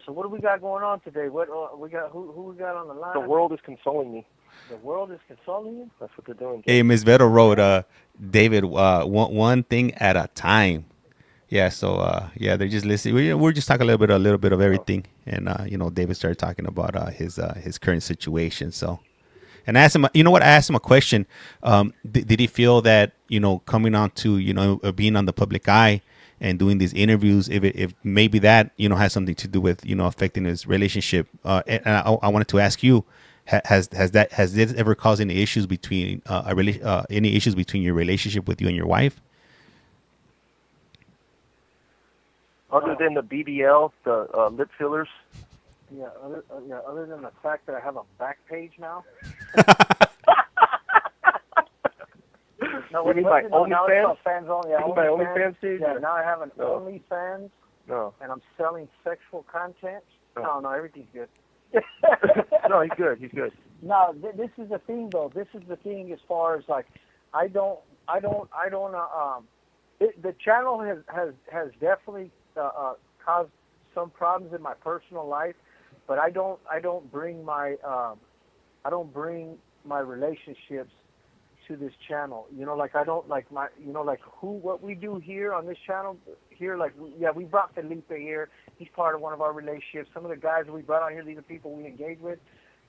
So what do we got going on today? What we got? Who we got on the line? The world is consoling me. The world is consoling you. That's what they're doing. Hey, Miss Vero wrote, David, one thing at a time. Yeah, so yeah, they're just listening. We're just talking a little bit of everything, and you know, David started talking about his current situation. So, and I asked him, you know what? I asked him a question. Did he feel that, you know, coming on to, you know, being on the public eye and doing these interviews, if maybe that, you know, has something to do with, you know, affecting his relationship? And I wanted to ask you, has this ever caused any issues between any issues between your relationship with you and your wife? Other than the BBL, the lip fillers. Yeah. Other than the fact that I have a back page now. No, What do you mean by OnlyFans? Fans only. Yeah, My OnlyFans page? Yeah, now I have an No. OnlyFans. No. And I'm selling sexual content. No, everything's good. No, he's good. He's good. No, this is the thing though. This is the thing as far as like, the channel has definitely caused some problems in my personal life, but I don't bring my relationships to this channel. You know, like I don't like my, you know, like what we do here on this channel here, like we brought Felipe here. He's part of one of our relationships. Some of the guys that we brought on here, these are people we engage with.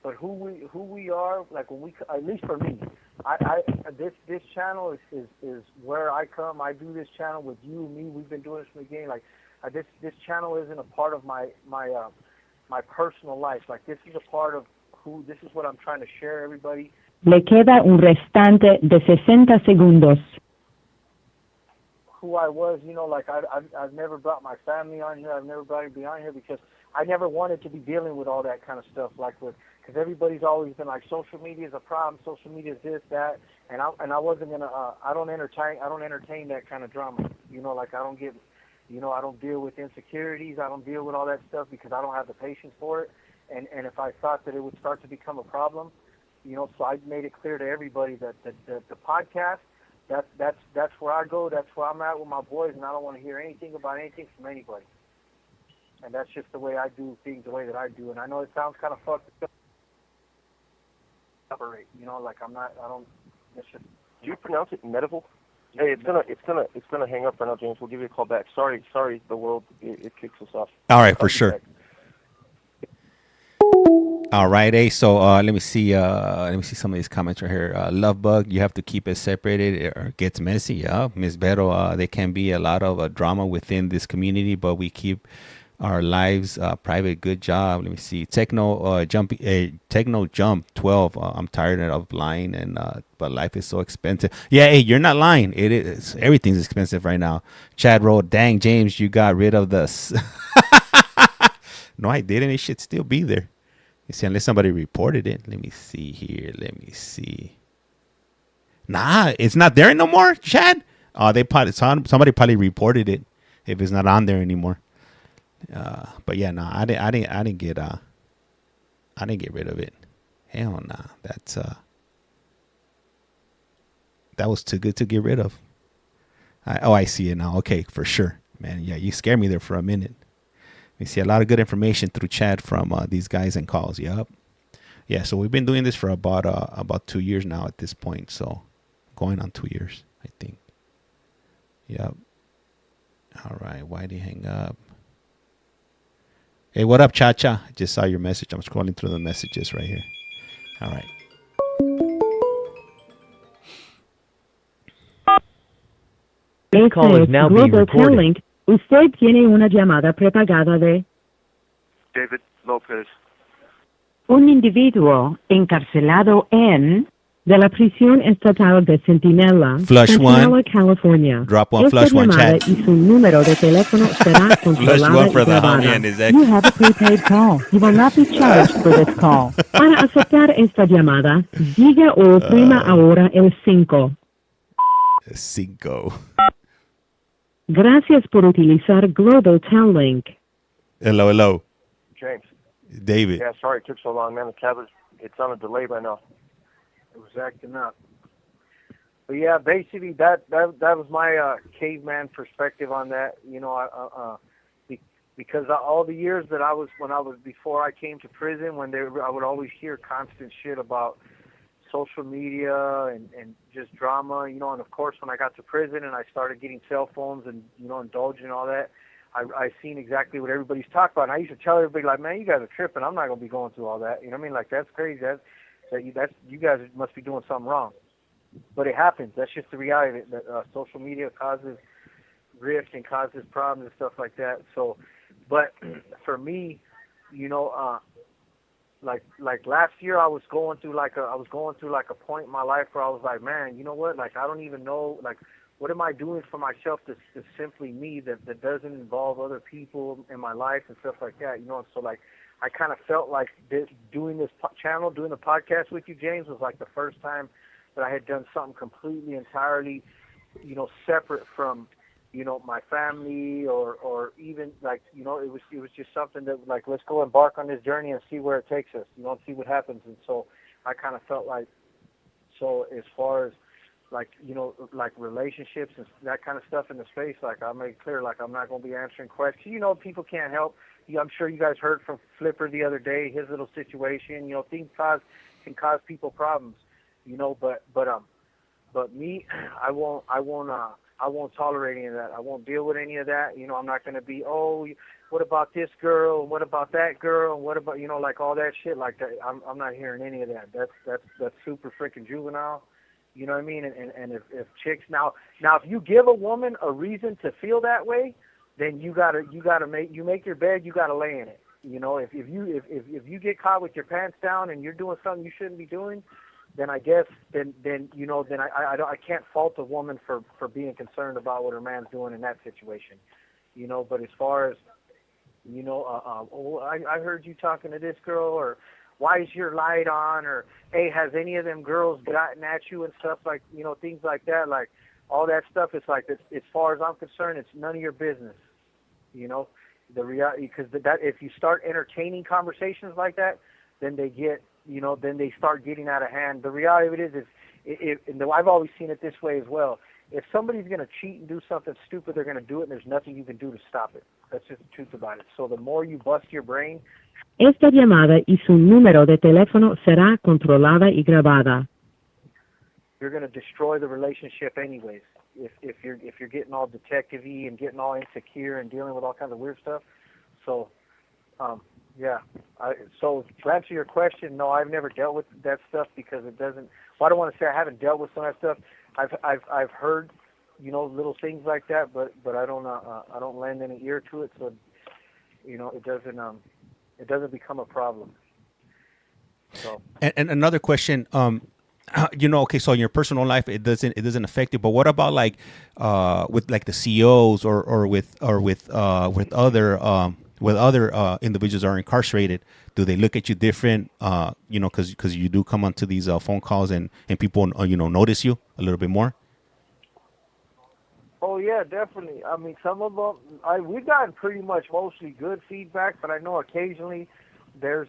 But who we are, like when we, at least for me, this channel is where I come. I do this channel with you, me. We've been doing this from the beginning. Like this channel isn't a part of my personal life. Like this is a part of who. This is what I'm trying to share everybody. Le queda un restante de 60 segundos. Who I was, you know, like I've never brought my family on here. I've never brought anybody on here because I never wanted to be dealing with all that kind of stuff, because everybody's always been like, social media is a problem, social media is this, that, and I wasn't gonna, I don't entertain that kind of drama, you know, like I don't deal with insecurities, I don't deal with all that stuff because I don't have the patience for it, and if I thought that it would start to become a problem, you know, so I made it clear to everybody that the podcast, that's where I go, that's where I'm at with my boys, and I don't want to hear anything about anything from anybody. And that's just the way I do things, the way that I do. And I know it sounds kind of fucked up. You know, like it's just. Do you pronounce it medical? Hey, it's gonna hang up right now, James. We'll give you a call back. Sorry, the world it kicks us off. All right, for sure. All right, hey. So let me see some of these comments right here. Love bug, you have to keep it separated or it gets messy. Yeah, Miss Vero, there can be a lot of drama within this community, but we keep our lives private. Good job. Let me see. Techno jump 12. I'm tired of lying, and but life is so expensive. Yeah, hey, you're not lying. It is. Everything's expensive right now. Chad wrote, "Dang, James, you got rid of this." No, I didn't. It should still be there. You see, unless somebody reported it. Let me see here. Let me see. Nah, it's not there no more, Chad. Somebody probably reported it if it's not on there anymore. But yeah, no, I didn't get rid of it. Hell nah. that was too good to get rid of. I see it now. Okay, for sure, man. Yeah, you scared me there for a minute. We see a lot of good information through chat from these guys and calls. Yep. Yeah. So we've been doing this for about 2 years now at this point. So going on 2 years, I think. Yep. All right. Why did he hang up? Hey, what up, Cha Cha? I just saw your message. I'm scrolling through the messages right here. All right. This call is now being Global recorded. Talent. Usted tiene una llamada prepagada de David Lopez. un individuo encarcelado en de la prisión estatal de Centinela, Flush Centinela, one. California. Drop one, Esta flush one, llamada chat. y su número de teléfono será controlada one y for the grabada. homie and his ex. You have a prepaid call. You will not be charged for this call. Para aceptar esta llamada, diga o oprima ahora el 5. 5. Gracias por utilizar Global Talent. Hello, hello. James. David. Yeah, sorry it took so long, man. The cab it's on a delay right now. It was acting up. But yeah, basically that was my caveman perspective on that. You know, because all the years that before I came to prison, I would always hear constant shit about social media and just drama, you know, and of course when I got to prison and I started getting cell phones and, you know, indulging in all that, I seen exactly what everybody's talking about. And I used to tell everybody, like, man, you guys are tripping. I'm not going to be going through all that. You know what I mean? Like, that's crazy. You guys must be doing something wrong. But it happens. That's just the reality that social media causes rift and causes problems and stuff like that. So, but for me, you know, like last year I was going through like a point in my life where I was like, man, you know what? Like, I don't even know, like, what am I doing for myself that's simply me that doesn't involve other people in my life and stuff like that, you know? And so, like, I kind of felt like doing this channel, doing the podcast with you, James, was like the first time that I had done something completely, entirely, you know, separate from, you know, my family or even, like, you know, it was just something that, like, let's go embark on this journey and see where it takes us, you know, and see what happens. And so I kind of felt like, so as far as, like, you know, like relationships and that kind of stuff in the space, like, I made clear, like, I'm not going to be answering questions. You know, people can't help. I'm sure you guys heard from Flipper the other day, his little situation. You know, things can cause people problems. You know, but me, I won't tolerate any of that. I won't deal with any of that. You know, I'm not going to be, oh, what about this girl? And what about that girl? And what about, you know, like all that shit like that. I'm not hearing any of that. That's super freaking juvenile. You know what I mean? And if chicks now if you give a woman a reason to feel that way, then you gotta make your bed, you gotta lay in it. You know, if you get caught with your pants down and you're doing something you shouldn't be doing, then I guess then you know, then I can't fault a woman for being concerned about what her man's doing in that situation. You know, but as far as, you know, oh, I heard you talking to this girl, or why is your light on, or hey, has any of them girls gotten at you and stuff, like, you know, things like that, like all that stuff. It's like, as far as I'm concerned, it's none of your business. You know, the reality, because that if you start entertaining conversations like that, then they get, you know, then they start getting out of hand. The reality of it is and I've always seen it this way as well. If somebody's going to cheat and do something stupid, they're going to do it, and there's nothing you can do to stop it. That's just the truth about it. So the more you bust your brain. Esta llamada y su número de teléfono será controlada y grabada. You're going to destroy the relationship anyways. If you're getting all detective-y and getting all insecure and dealing with all kinds of weird stuff. So, yeah. So to answer your question, no, I've never dealt with that stuff because it doesn't. Well, I don't want to say I haven't dealt with some of that stuff. I've heard, you know, little things like that, but I don't lend any ear to it, so, you know, it doesn't become a problem. So. And another question, you know, okay, so in your personal life, it doesn't affect you, but what about like with like the CEOs or with other individuals that are incarcerated? Do they look at you different? You know, because you do come onto these phone calls and people you know, notice you a little bit more. Oh yeah, definitely. I mean, some of them we've gotten pretty much mostly good feedback, but I know occasionally there's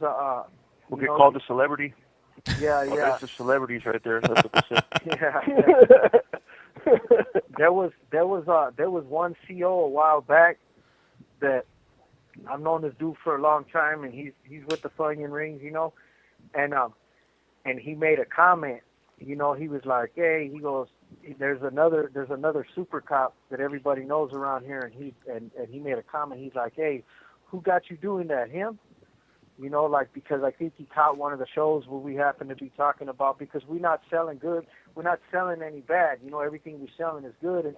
We'll get called a celebrity. Yeah, Oh, yeah. that's the celebrities right there. That's what they say. Yeah. there was one CO a while back that I've known this dude for a long time, and he's with the Funyun Rings, and he made a comment. He was like, hey, he goes, there's another super cop that everybody knows around here, and he made a comment. He's like, hey, who got you doing that? Him? Because I think he caught one of the shows where we happen to be talking about, because we're not selling good, we're not selling any bad. Everything we're selling is good,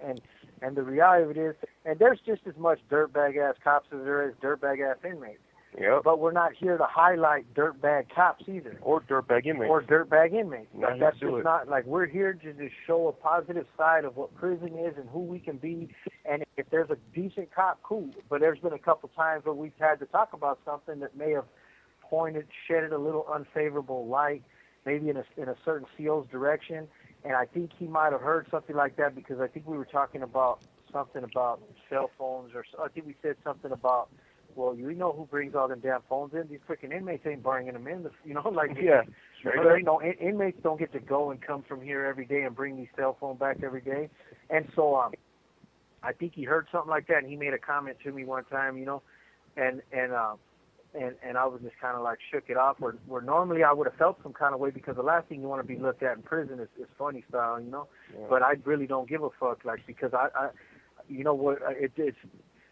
and the reality of it is, and there's just as much dirtbag ass cops as there is dirtbag ass inmates. Yep. But we're not here to highlight dirtbag cops either. Or dirtbag inmates. Like, that's just not, like, we're here to just show a positive side of what prison is and who we can be. And if there's a decent cop, cool. But there's been a couple times where we've had to talk about something that may have shedded a little unfavorable light, maybe in a certain CO's direction. And I think he might have heard something like that, because I think we were talking about something about cell phones, or I think we said something about, well, you know who brings all them damn phones in? These freaking inmates ain't bringing them in. Yeah. Inmates don't get to go and come from here every day and bring these cell phones back every day. And so I think he heard something like that, and he made a comment to me one time, and I was just kind of like shook it off. Where normally I would have felt some kind of way, because the last thing you want to be looked at in prison is funny style, Yeah. But I really don't give a fuck, like, because I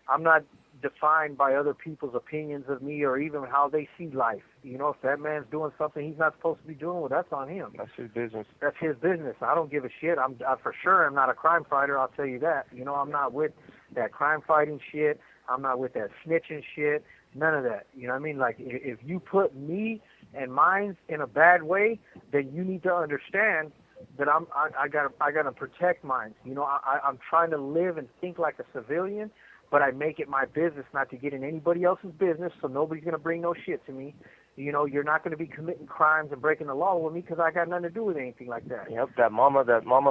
I'm not defined by other people's opinions of me or even how they see life. If that man's doing something he's not supposed to be doing, well, that's on him. That's his business. That's his business. I don't give a shit. I for sure am not a crime fighter, I'll tell you that. I'm not with that crime fighting shit. I'm not with that snitching shit. None of that. You know what I mean? Like, if you put me and mine in a bad way, then you need to understand that I gotta protect mine. I'm trying to live and think like a civilian, but I make it my business not to get in anybody else's business, so nobody's gonna bring no shit to me. You're not gonna be committing crimes and breaking the law with me, because I got nothing to do with anything like that. Yep, that mama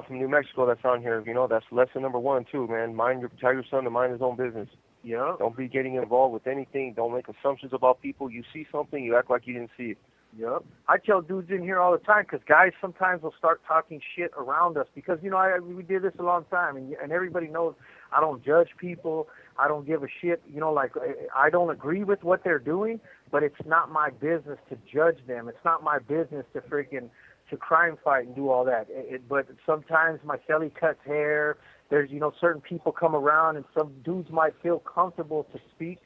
from New Mexico that's on here, that's lesson number 1 too, man. Tell your son to mind his own business. Yeah. Don't be getting involved with anything. Don't make assumptions about people. You see something, you act like you didn't see it. Yep. I tell dudes in here all the time, because guys sometimes will start talking shit around us, because we did this a long time, and everybody knows I don't judge people. I don't give a shit. I don't agree with what they're doing, but it's not my business to judge them. It's not my business to crime fight and do all that. But sometimes my celly cuts hair. There's certain people come around, and some dudes might feel comfortable to speak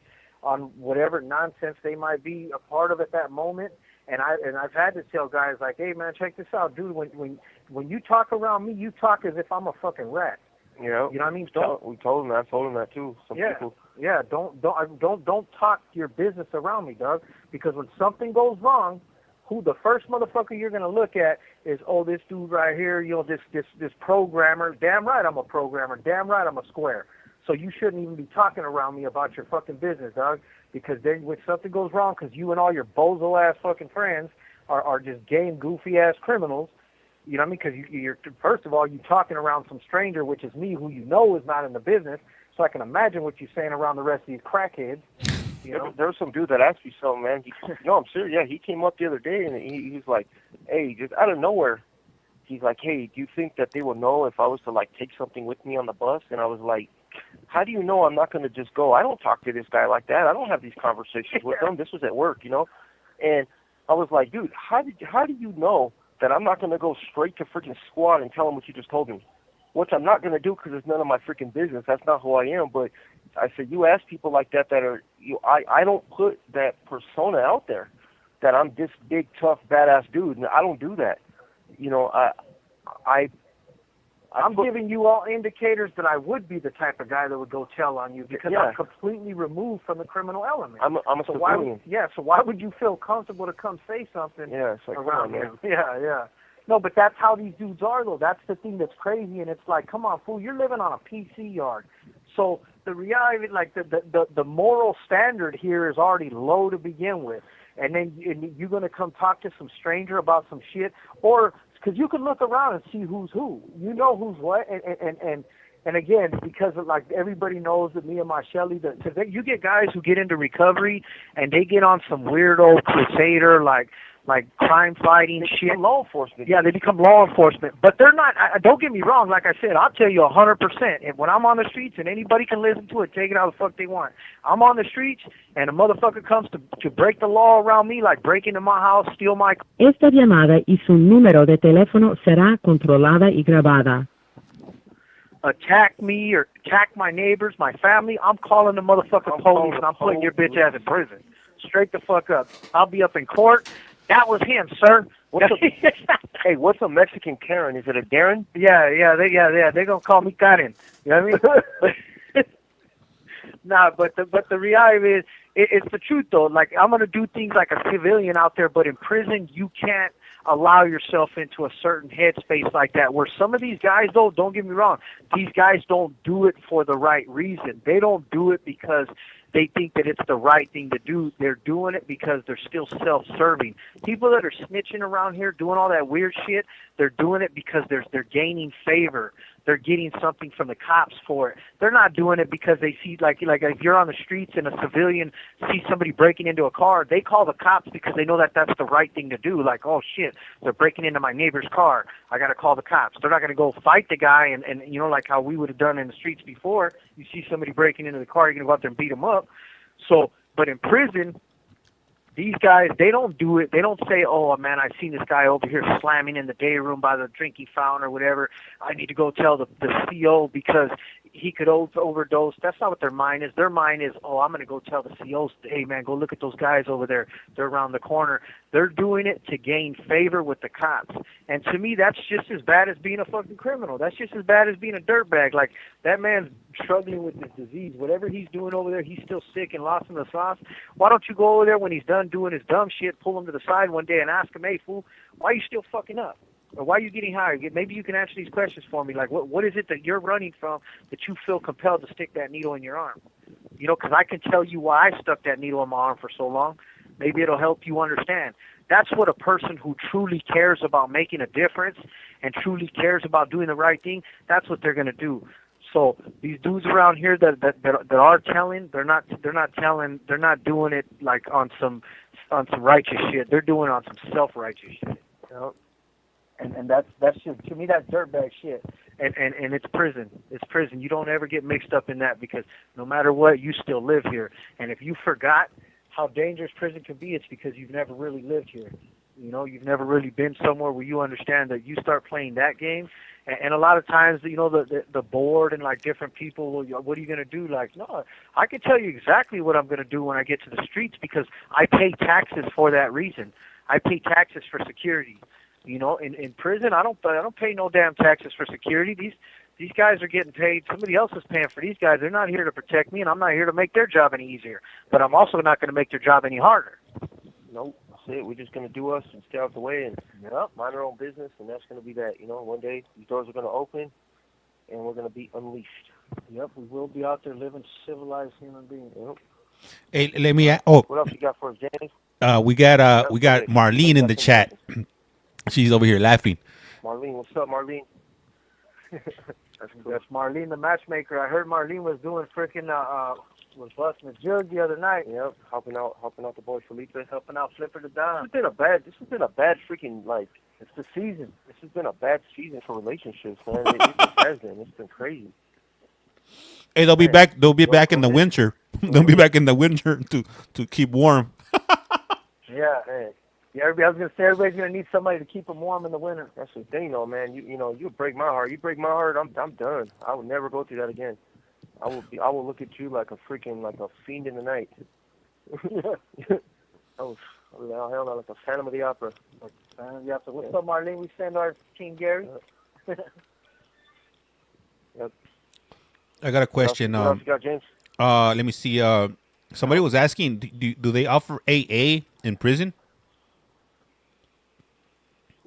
on whatever nonsense they might be a part of at that moment. And I've had to tell guys, like, hey man, check this out, dude. When you talk around me, you talk as if I'm a fucking rat. You know what I mean? We told him that. I told him that too. Some people. Yeah. Don't talk your business around me, dog. Because when something goes wrong, who the first motherfucker you're gonna look at is, oh, this dude right here, this programmer. Damn right I'm a programmer. Damn right I'm a square. So you shouldn't even be talking around me about your fucking business, dog. Because then when something goes wrong, because you and all your bozo ass fucking friends are just gay and goofy ass criminals. You know what I mean? Because you're first of all, you talking around some stranger, which is me, who you know is not in the business. So I can imagine what you're saying around the rest of these crackheads. There was some dude that asked me something, man. I'm serious. Yeah, he came up the other day and he was like, hey, just out of nowhere, he's like, hey, do you think that they will know if I was to like take something with me on the bus? And I was like, how do you know I'm not going to just go? I don't talk to this guy like that. I don't have these conversations with him. This was at work, And I was like, dude, how do you know that I'm not going to go straight to freaking squad and tell him what you just told me? Which I'm not going to do, because it's none of my freaking business. That's not who I am. But I said, you ask people like that are, I don't put that persona out there that I'm this big, tough, badass dude. And I don't do that. I'm giving you all indicators that I would be the type of guy that would go tell on you, because I'm completely removed from the criminal element. I'm a civilian. So why would you feel comfortable to come say something around him? Yeah. No, but that's how these dudes are, though. That's the thing that's crazy, and it's like, come on, fool, you're living on a PC yard. So the reality, like the moral standard here is already low to begin with, and then you're going to come talk to some stranger about some shit, or because you can look around and see who's who. You know who's what, and again, because like everybody knows that me and my Shelly, because you get guys who get into recovery and they get on some weirdo crusader, like like crime fighting shit. Law enforcement. Yeah, they become law enforcement, but they're not. Don't get me wrong. Like I said, I'll tell you 100%. And when I'm on the streets, and anybody can listen to it, take it how the fuck they want. I'm on the streets, and a motherfucker comes to break the law around me, like break into my house, steal my. Esta llamada y su número de teléfono será controlada y grabada. Attack me or attack my neighbors, my family, I'm calling the motherfucking police and I'm putting your bitch ass in prison. Straight the fuck up. I'll be up in court. That was him, sir. Hey, what's a Mexican Karen? Is it a Darren? Yeah. They're gonna call me Karen. You know what I mean? Nah, but the reality is, it's the truth though. Like, I'm gonna do things like a civilian out there, but in prison you can't allow yourself into a certain headspace like that. Where some of these guys, though, don't get me wrong, these guys don't do it for the right reason. They don't do it because they think that it's the right thing to do. They're doing it because they're still self-serving. People that are snitching around here, doing all that weird shit, they're doing it because they're gaining favor. They're getting something from the cops for it. They're not doing it because they see, like if you're on the streets and a civilian sees somebody breaking into a car, they call the cops because they know that that's the right thing to do. Like, oh shit, they're breaking into my neighbor's car. I got to call the cops. They're not going to go fight the guy and you know, like how we would have done in the streets before. You see somebody breaking into the car, you're going to go out there and beat them up. So, but in prison, these guys, they don't do it. They don't say, oh, man, I've seen this guy over here slamming in the day room by the drinking fountain or whatever. I need to go tell the CO because he could overdose. That's not what their mind is. Their mind is, oh, I'm going to go tell the COs, hey, man, go look at those guys over there. They're around the corner. They're doing it to gain favor with the cops. And to me, that's just as bad as being a fucking criminal. That's just as bad as being a dirtbag. Like, that man's struggling with this disease. Whatever he's doing over there, he's still sick and lost in the sauce. Why don't you go over there when he's done doing his dumb shit, pull him to the side one day and ask him, hey, fool, why are you still fucking up? Or why are you getting higher? Maybe you can answer these questions for me. Like, what is it that you're running from that you feel compelled to stick that needle in your arm? You know, because I can tell you why I stuck that needle in my arm for so long. Maybe it'll help you understand. That's what a person who truly cares about making a difference and truly cares about doing the right thing, that's what they're going to do. So these dudes around here that are telling, they're not doing it like on some righteous shit. They're doing it on some self-righteous shit. You know? And that's just, to me, that's dirtbag shit. And it's prison. It's prison. You don't ever get mixed up in that because no matter what, you still live here. And if you forgot how dangerous prison can be, it's because you've never really lived here. You know, you've never really been somewhere where you understand that you start playing that game. And a lot of times, you know, the board and like different people, well, what are you going to do? Like, no, I can tell you exactly what I'm going to do when I get to the streets because I pay taxes for that reason. I pay taxes for security. You know, in prison, I don't pay no damn taxes for security. These guys are getting paid. Somebody else is paying for these guys. They're not here to protect me, and I'm not here to make their job any easier. But I'm also not going to make their job any harder. Nope. That's it. We're just going to do us and stay out the way and mind our own business, and that's going to be that. You know, one day these doors are going to open, and we're going to be unleashed. Yep, we will be out there living civilized human beings. Yep. Hey, let me. What else you got for us, James? We got Marlene in the chat. She's over here laughing. Marlene, what's up, Marlene? That's Marlene, the matchmaker. I heard Marlene was doing freaking was busting a jug the other night. Yep, helping out the boy Felipe, helping out Flipper the Don. This has been a bad freaking, like, it's the season. This has been a bad season for relationships, man. It just has been. It's been crazy. Hey, they'll be back. They'll be back in the winter. They'll be back in the winter to keep warm. Yeah, hey. Yeah, I was gonna say everybody's gonna need somebody to keep them warm in the winter. That's the thing, though, man. You break my heart. You break my heart, I'm done. I will never go through that again. I will look at you like a fiend in the night. Oh hell no, like a Phantom of the Opera. Like Phantom of the Opera. What's up, Marlene? We send our King Gary. Yep. I got a question. What else you got, James? Let me see. Somebody was asking, do they offer AA in prison?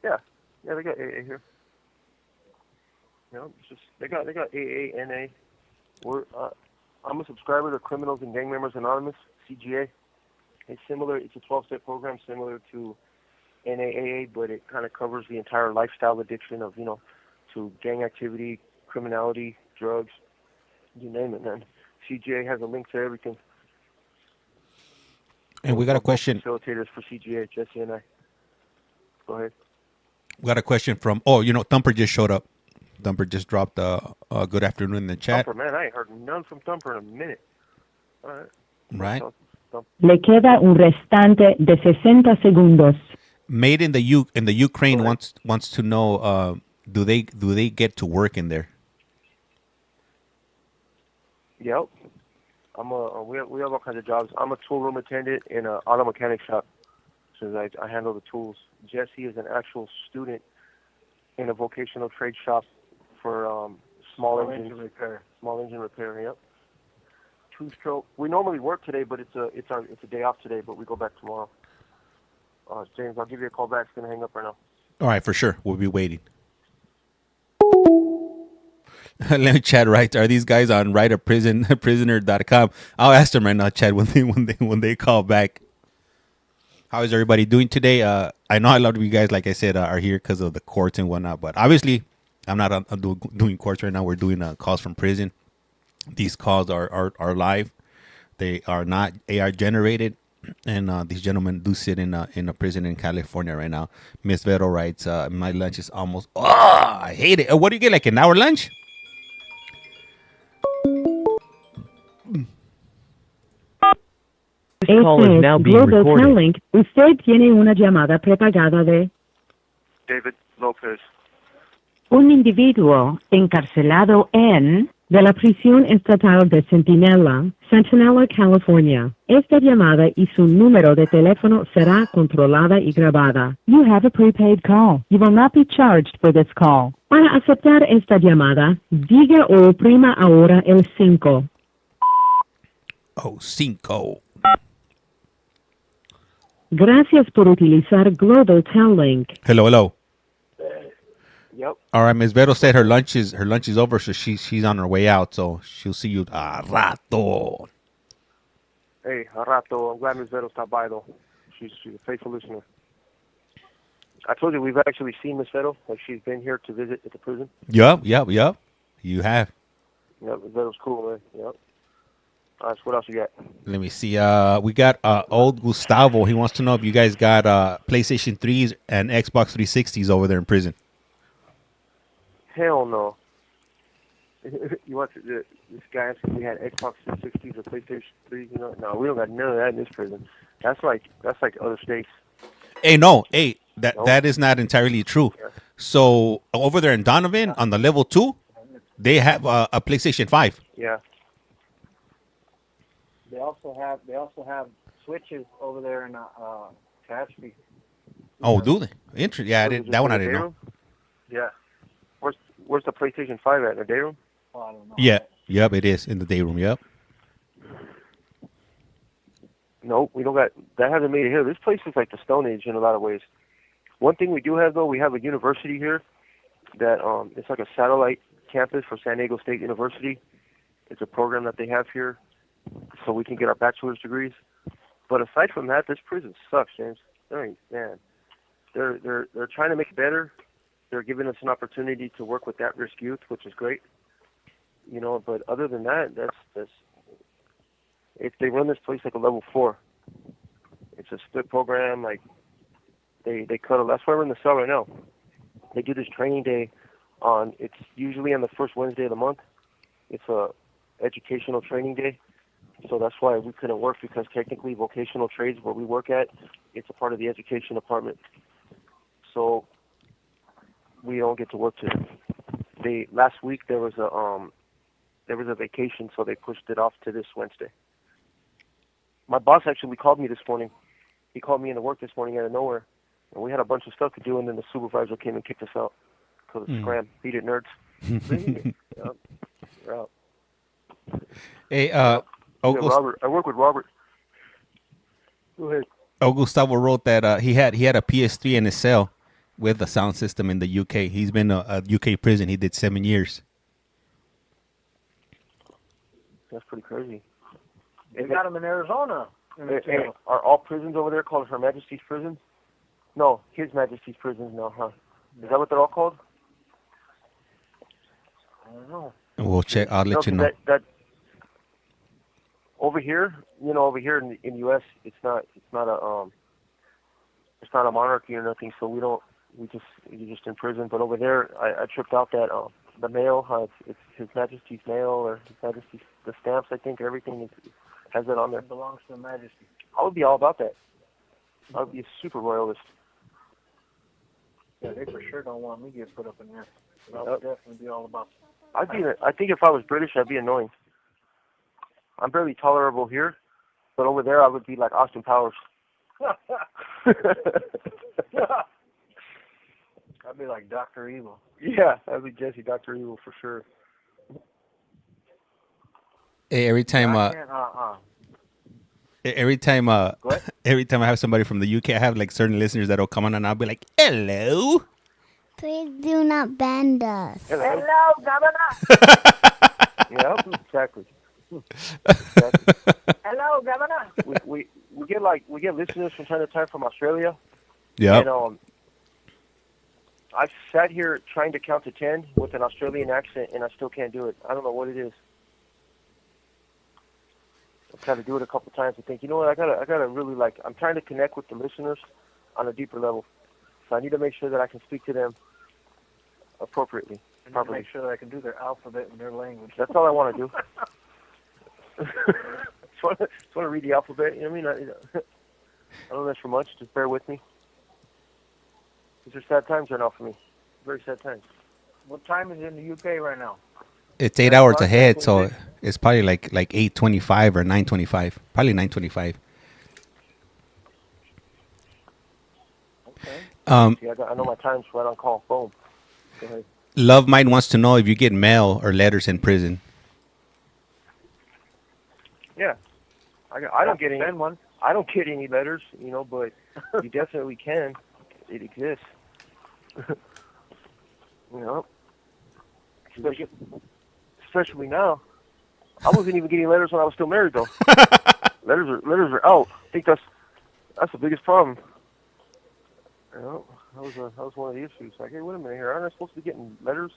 Yeah, they got AA here. You know, they got AA, NA. I'm a subscriber to Criminals and Gang Members Anonymous, CGA. It's similar. It's a 12-step program similar to NAAA, but it kind of covers the entire lifestyle addiction of, to gang activity, criminality, drugs, you name it, man. CGA has a link to everything. And we got a question. Facilitators for CGA, Jesse and I. Go ahead. We got a question from. Oh, Thumper just showed up. Thumper just dropped a good afternoon in the chat. Thumper, man, I ain't heard none from Thumper in a minute. All right. Right. Le queda un restante de 60 segundos. Made in the Ukraine wants to know do they get to work in there? Yep. We have all kinds of jobs. I'm a tool room attendant in an auto mechanic shop. So I handle the tools. Jesse is an actual student in a vocational trade shop for small engine repair. Small engine repair. Yep. Two-stroke. We normally work today, but it's a day off today. But we go back tomorrow. James, I'll give you a call back. It's gonna hang up right now. All right, for sure. We'll be waiting. Let me chat right. Are these guys on prisoner.com? I'll ask them right now, Chad, when they call back. How is everybody doing today? I know a lot of you guys, like I said, are here because of the courts and whatnot. But obviously, I'm not doing courts right now. We're doing calls from prison. These calls are live. They are not AR generated. And these gentlemen do sit in a prison in California right now. Miss Vero writes, my lunch is almost... Oh, I hate it. What do you get, like an hour lunch? This call is now being Global recorded. Telling. Usted tiene una llamada prepagada de David Lopez. un individuo encarcelado en de la prisión estatal de Centinela, California. Esta llamada y su número de teléfono será controlada y grabada. You have a prepaid call. You will not be charged for this call. Para aceptar esta llamada, diga o oprima ahora el 5. Oh, cinco. Gracias por utilizar Global Telling. Hello. Yep. All right, Miss Vero said her lunch is over, so she's on her way out. So she'll see you a rato. Hey, a rato. I'm glad Ms. Vero stopped by, though. She's a faithful listener. I told you we've actually seen Ms. Vero. Like, she's been here to visit at the prison. Yup. You have. Yep, Ms. Vero's cool, man. Yep. All right, so what else you got? Let me see. We got old Gustavo. He wants to know if you guys got PlayStation 3s and Xbox 360s over there in prison. Hell no. You want this guy asked if we had Xbox 360s or PlayStation 3s? You know, no, we don't got none of that in this prison. That's like other states. Hey, no. Hey, that is not entirely true. Yeah. So over there in Donovan on the level 2, they have a PlayStation 5. Yeah. They also have switches over there in Tehachapi. Oh, do they? Interesting. Yeah, that one I didn't know. Room? Yeah. Where's the PlayStation 5 at? In the day room? Oh, I don't know. Yeah. Yep, it is in the day room. Yep. No, we don't got. That hasn't made it here. This place is like the Stone Age in a lot of ways. One thing we do have, though, we have a university here that it's like a satellite campus for San Diego State University. It's a program that they have here, so we can get our bachelor's degrees. But aside from that, this prison sucks, James. Man, they're trying to make it better. They're giving us an opportunity to work with at-risk youth, which is great. You know, but other than that, that's if they run this place like a level 4. It's a split program. Like they cut it. That's why we're in the cell right now. They do this training day it's usually on the first Wednesday of the month. It's a educational training day. So that's why we couldn't work, because technically vocational trades where we work at, it's a part of the education department. So we don't get to work today. Last week there was a vacation, so they pushed it off to this Wednesday. My boss actually called me this morning. He called me into work this morning out of nowhere, and we had a bunch of stuff to do, and then the supervisor came and kicked us out because of scram. Beat it, nerds. Yep. Yep. Hey, Robert. I work with Robert. Go ahead. Gustavo wrote that he had a PS3 in his cell with a sound system in the UK. He's been a UK prison. He did 7 years. That's pretty crazy. They got them in Arizona. Hey, are all prisons over there called Her Majesty's prisons? No, His Majesty's prisons now, huh? Is that what they're all called? I don't know. We'll check. I'll let you know. That over here, over here in the U.S., it's not it's not a monarchy or nothing, so you're just in prison. But over there, I tripped out that the mail, it's His Majesty's mail or His Majesty's the stamps. I think everything has it on there. It belongs to the Majesty. I would be all about that. I would be a super royalist. Yeah, they for sure don't want me to get put up in there. But I would definitely be all about. I think if I was British, I'd be annoying. I'm barely tolerable here, but over there, I would be like Austin Powers. I'd be like Dr. Evil. Yeah, I'd be Jesse, Dr. Evil for sure. Hey, every time every time I have somebody from the UK, I have like certain listeners that'll come on and I'll be like, "Hello." Please do not ban us. Hello, Governor. Yeah, exactly. Hello, Governor. We get listeners from time to time from Australia. Yeah. And I've sat here trying to count to 10 with an Australian accent, and I still can't do it. I don't know what it is. I've tried to do it a couple times. I think, you know what? I gotta really I'm trying to connect with the listeners on a deeper level. So I need to make sure that I can speak to them appropriately. I need to make sure that I can do their alphabet in their language. That's all I want to do. Just want to read the alphabet. You know what I mean? I don't ask for much. Just bear with me. These are sad times right now for me. Very sad times. What time is it in the UK right now? It's 8 hours ahead, so it's probably like 8:25 or 9:25. Probably 9:25. Okay. See, I know my time's right on call. Boom. Go ahead. Love Mine wants to know if you get mail or letters in prison. Yeah. I don't get any. Send one. I don't get any letters, but you definitely can. It exists. Especially now. I wasn't even getting letters when I was still married, though. letters are out. I think that's the biggest problem. That was one of the issues. Like, hey, wait a minute here. Aren't I supposed to be getting letters?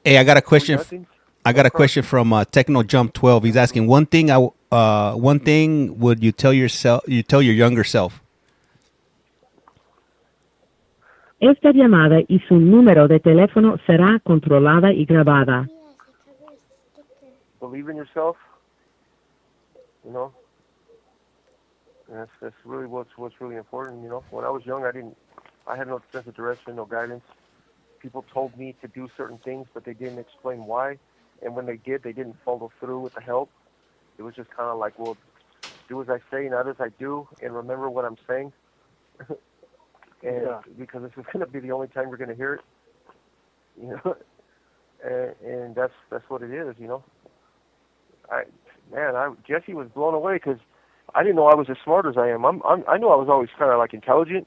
Hey, I got a question. I got a question from Techno Jump 12. He's asking one thing would you tell your younger self? Esta llamada y su número de teléfono será controlada y grabada. Believe in yourself. That's really what's really important. When I was young, I had no sense of direction, no guidance. People told me to do certain things, but they didn't explain why. And when they did, they didn't follow through with the help. It was just kind of like, well, do as I say, not as I do, and remember what I'm saying. Because this is going to be the only time you're going to hear it, and that's what it is, Jesse was blown away because I didn't know I was as smart as I am. I know I was always kind of like intelligent,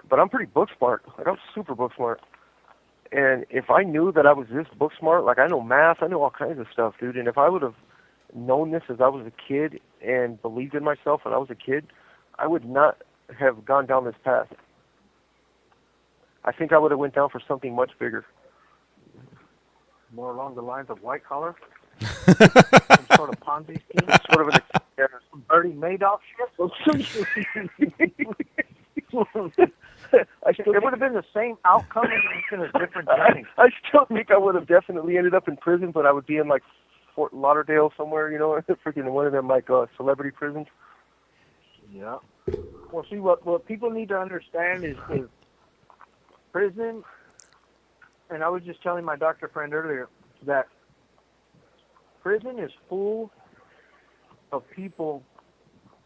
but I'm pretty book smart. Like, I'm super book smart. And if I knew that I was this book smart, like, I know math, I know all kinds of stuff, dude. And if I would have known this as I was a kid and believed in myself when I was a kid, I would not have gone down this path. I think I would have went down for something much bigger. More along the lines of white collar? Some sort of Ponzi scheme? Sort of some Bertie Madoff shit? It would have been the same outcome in a different journey. I still think I would have definitely ended up in prison, but I would be in like Fort Lauderdale somewhere, freaking one of them like celebrity prisons. Yeah. Well, see, what people need to understand is prison, and I was just telling my doctor friend earlier that prison is full of people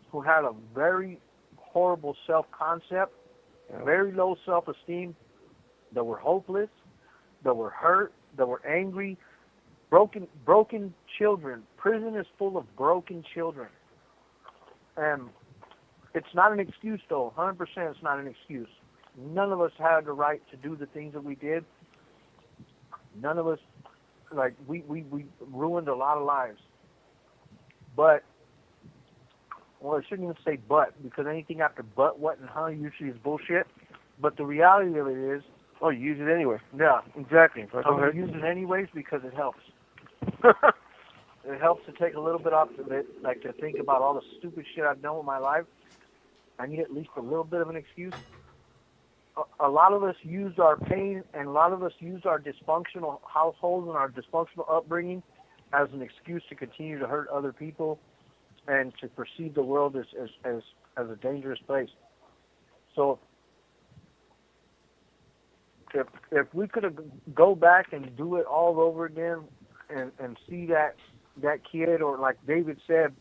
who had a very horrible self-concept, very low self-esteem, that were hopeless, that were hurt, that were angry, broken children. Prison is full of broken children. And it's not an excuse, though. 100% it's not an excuse. None of us had the right to do the things that we did. None of us, we ruined a lot of lives. But, well, I shouldn't even say but, because anything after but, what, and how usually is bullshit. But the reality of it is, oh, you use it anyway. Yeah, exactly. I'm going to use it anyways because it helps. It helps to take a little bit off of it, like to think about all the stupid shit I've done with my life. I need at least a little bit of an excuse. A lot of us used our pain, and a lot of us used our dysfunctional households and our dysfunctional upbringing as an excuse to continue to hurt other people and to perceive the world as a dangerous place. So if we could go back and do it all over again and see that kid, or like David said,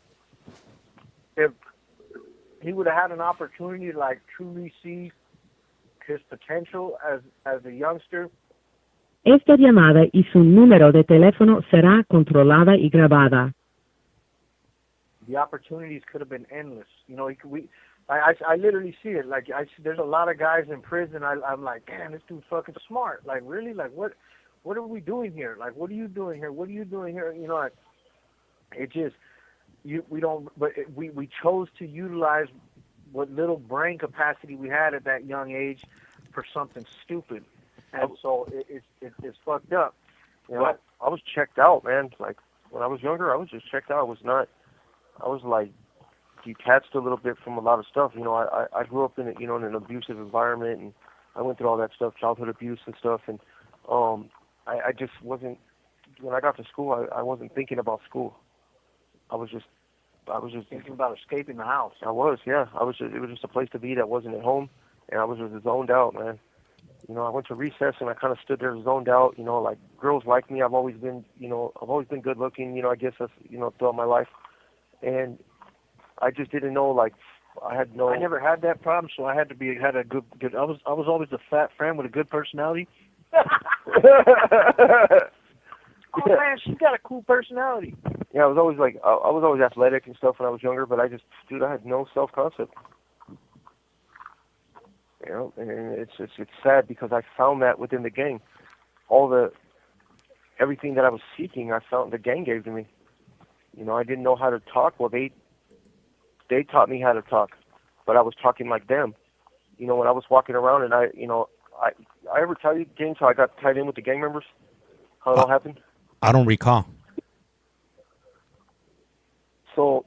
if he would have had an opportunity to like truly see his potential as a youngster. Esta llamada y su número de teléfono será controlada y grabada. The opportunities could have been endless. You know, I literally see it. Like there's a lot of guys in prison. I'm like, damn, this dude's fucking smart. Like really, like what are we doing here? Like what are you doing here? What are you doing here? You know, it just we don't. But we chose to utilize what little brain capacity we had at that young age for something stupid, and so it's fucked up. You know, I was checked out, man. Like when I was younger, I was just checked out. I was like detached a little bit from a lot of stuff. You know, I grew up in in an abusive environment, and I went through all that stuff, childhood abuse and stuff, and I just wasn't. When I got to school, I wasn't thinking about school. I was just Thinking about escaping the house. I was, yeah. It was just a place to be that wasn't at home, and I was just zoned out, man. You know, I went to recess and I kind of stood there zoned out. You know, like girls like me. I've always been good looking. You know, I guess that's throughout my life, and I just didn't know. Like, I never had that problem, so I had a good. I was always a fat friend with a good personality. Oh man, she's got a cool personality. Yeah, I was always athletic and stuff when I was younger, but I had no self-concept. You know, and it's sad because I found that within the gang. Everything that I was seeking, I found the gang gave to me. You know, I didn't know how to talk. Well, they taught me how to talk, but I was talking like them. You know, when I was walking around and I ever tell you, James, how I got tied in with the gang members? How it all happened? I don't recall. So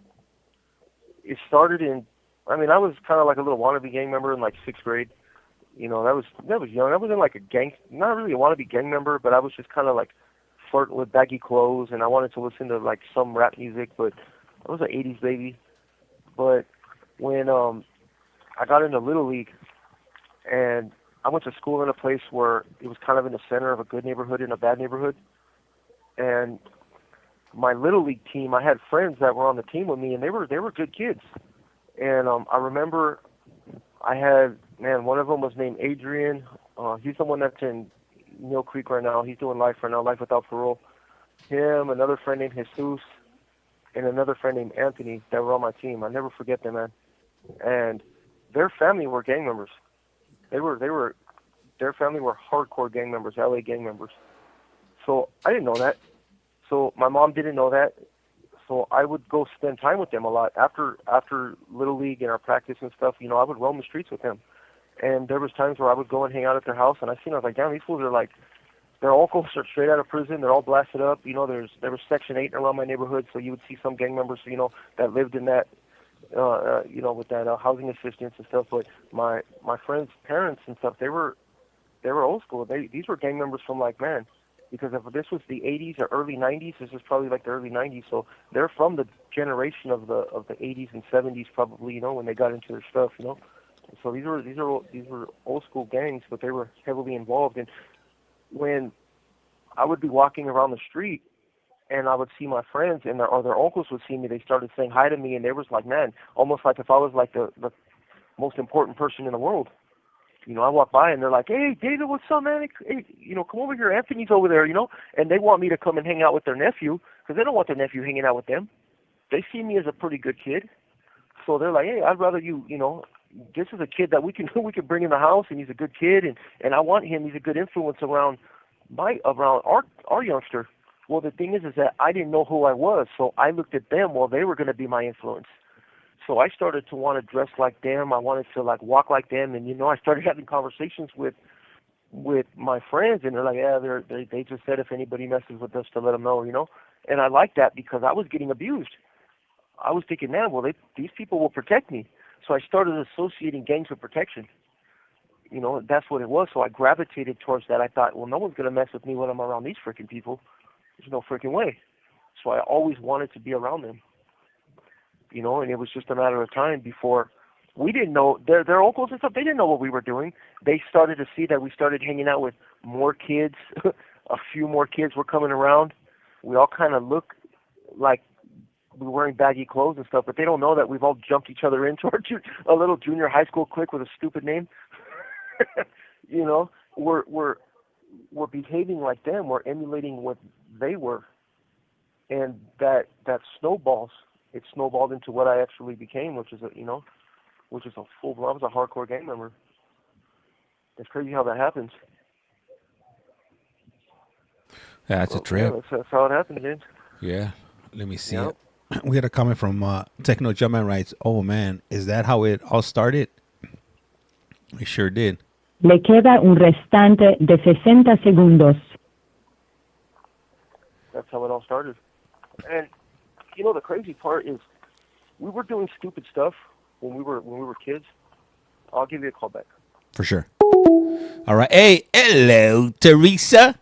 it started I was kind of like a little wannabe gang member in like 6th grade. You know, that was young. I wasn't like a gang, not really a wannabe gang member, but I was just kind of like flirting with baggy clothes, and I wanted to listen to like some rap music, but I was an 80s baby. But when I got into Little League, and I went to school in a place where it was kind of in the center of a good neighborhood and a bad neighborhood, and my Little League team, I had friends that were on the team with me, and they were good kids. And I remember I had, one of them was named Adrian. He's the one that's in Mill Creek right now. He's doing life right now, life without parole. Him, another friend named Jesus, and another friend named Anthony that were on my team. I never forget them, man. And their family were gang members. Their family were hardcore gang members, LA gang members. So I didn't know that. So my mom didn't know that. So I would go spend time with them a lot after Little League and our practice and stuff. You know, I would roam the streets with them. And there was times where I would go and hang out at their house, and I was like, damn, these fools are like, their uncles are straight out of prison. They're all blasted up. You know, there was Section 8 around my neighborhood, so you would see some gang members, you know, that lived in that, with that housing assistance and stuff. But my friends' parents and stuff, they were old school. These were gang members from like, man, because if this was the 80s or early 90s, this was probably like the early 90s. So they're from the generation of the 80s and 70s, probably, you know, when they got into their stuff, you know. So these were old school gangs, but they were heavily involved. And when I would be walking around the street and I would see my friends and their uncles would see me, they started saying hi to me, and they was like, man, almost like if I was like the most important person in the world. You know, I walk by and they're like, hey, David, what's up, man? Hey, you know, come over here. Anthony's over there, you know. And they want me to come and hang out with their nephew because they don't want their nephew hanging out with them. They see me as a pretty good kid. So they're like, hey, I'd rather you know, this is a kid that we can bring in the house, and he's a good kid, and I want him. He's a good influence around our youngster. Well, the thing is that I didn't know who I was, so I looked at them. Well, they were going to be my influence. So I started to want to dress like them. I wanted to like walk like them, and you know, I started having conversations with my friends, and they're like, yeah, they just said if anybody messes with us to let them know, you know. And I liked that because I was getting abused. I was thinking, man, well, these people will protect me. So I started associating gangs with protection. That's what it was. So I gravitated towards that. I thought, well, no one's going to mess with me when I'm around these freaking people. There's no freaking way. So I always wanted to be around them. And it was just a matter of time before we didn't know, their uncles and stuff, they didn't know what we were doing. They started to see that we started hanging out with more kids. A few more kids were coming around. We all kind of look like we were wearing baggy clothes and stuff, but they don't know that we've all jumped each other into a little junior high school clique with a stupid name. We're behaving like them. We're emulating what they were, and that snowballs. It snowballed into what I actually became, which is a full. I was a hardcore gang member. It's crazy how that happens. Yeah, that's a trip. Yeah, that's how it happens, James. Yeah. Let me see Yep. it. We had a comment from Techno Jumpman writes, "Oh man, is that how it all started?" We sure did. Le queda un restante de 60 segundos. That's how it all started. And the crazy part is, we were doing stupid stuff when we were kids. I'll give you a call back. For sure. All right. Hey, hello, Teresa.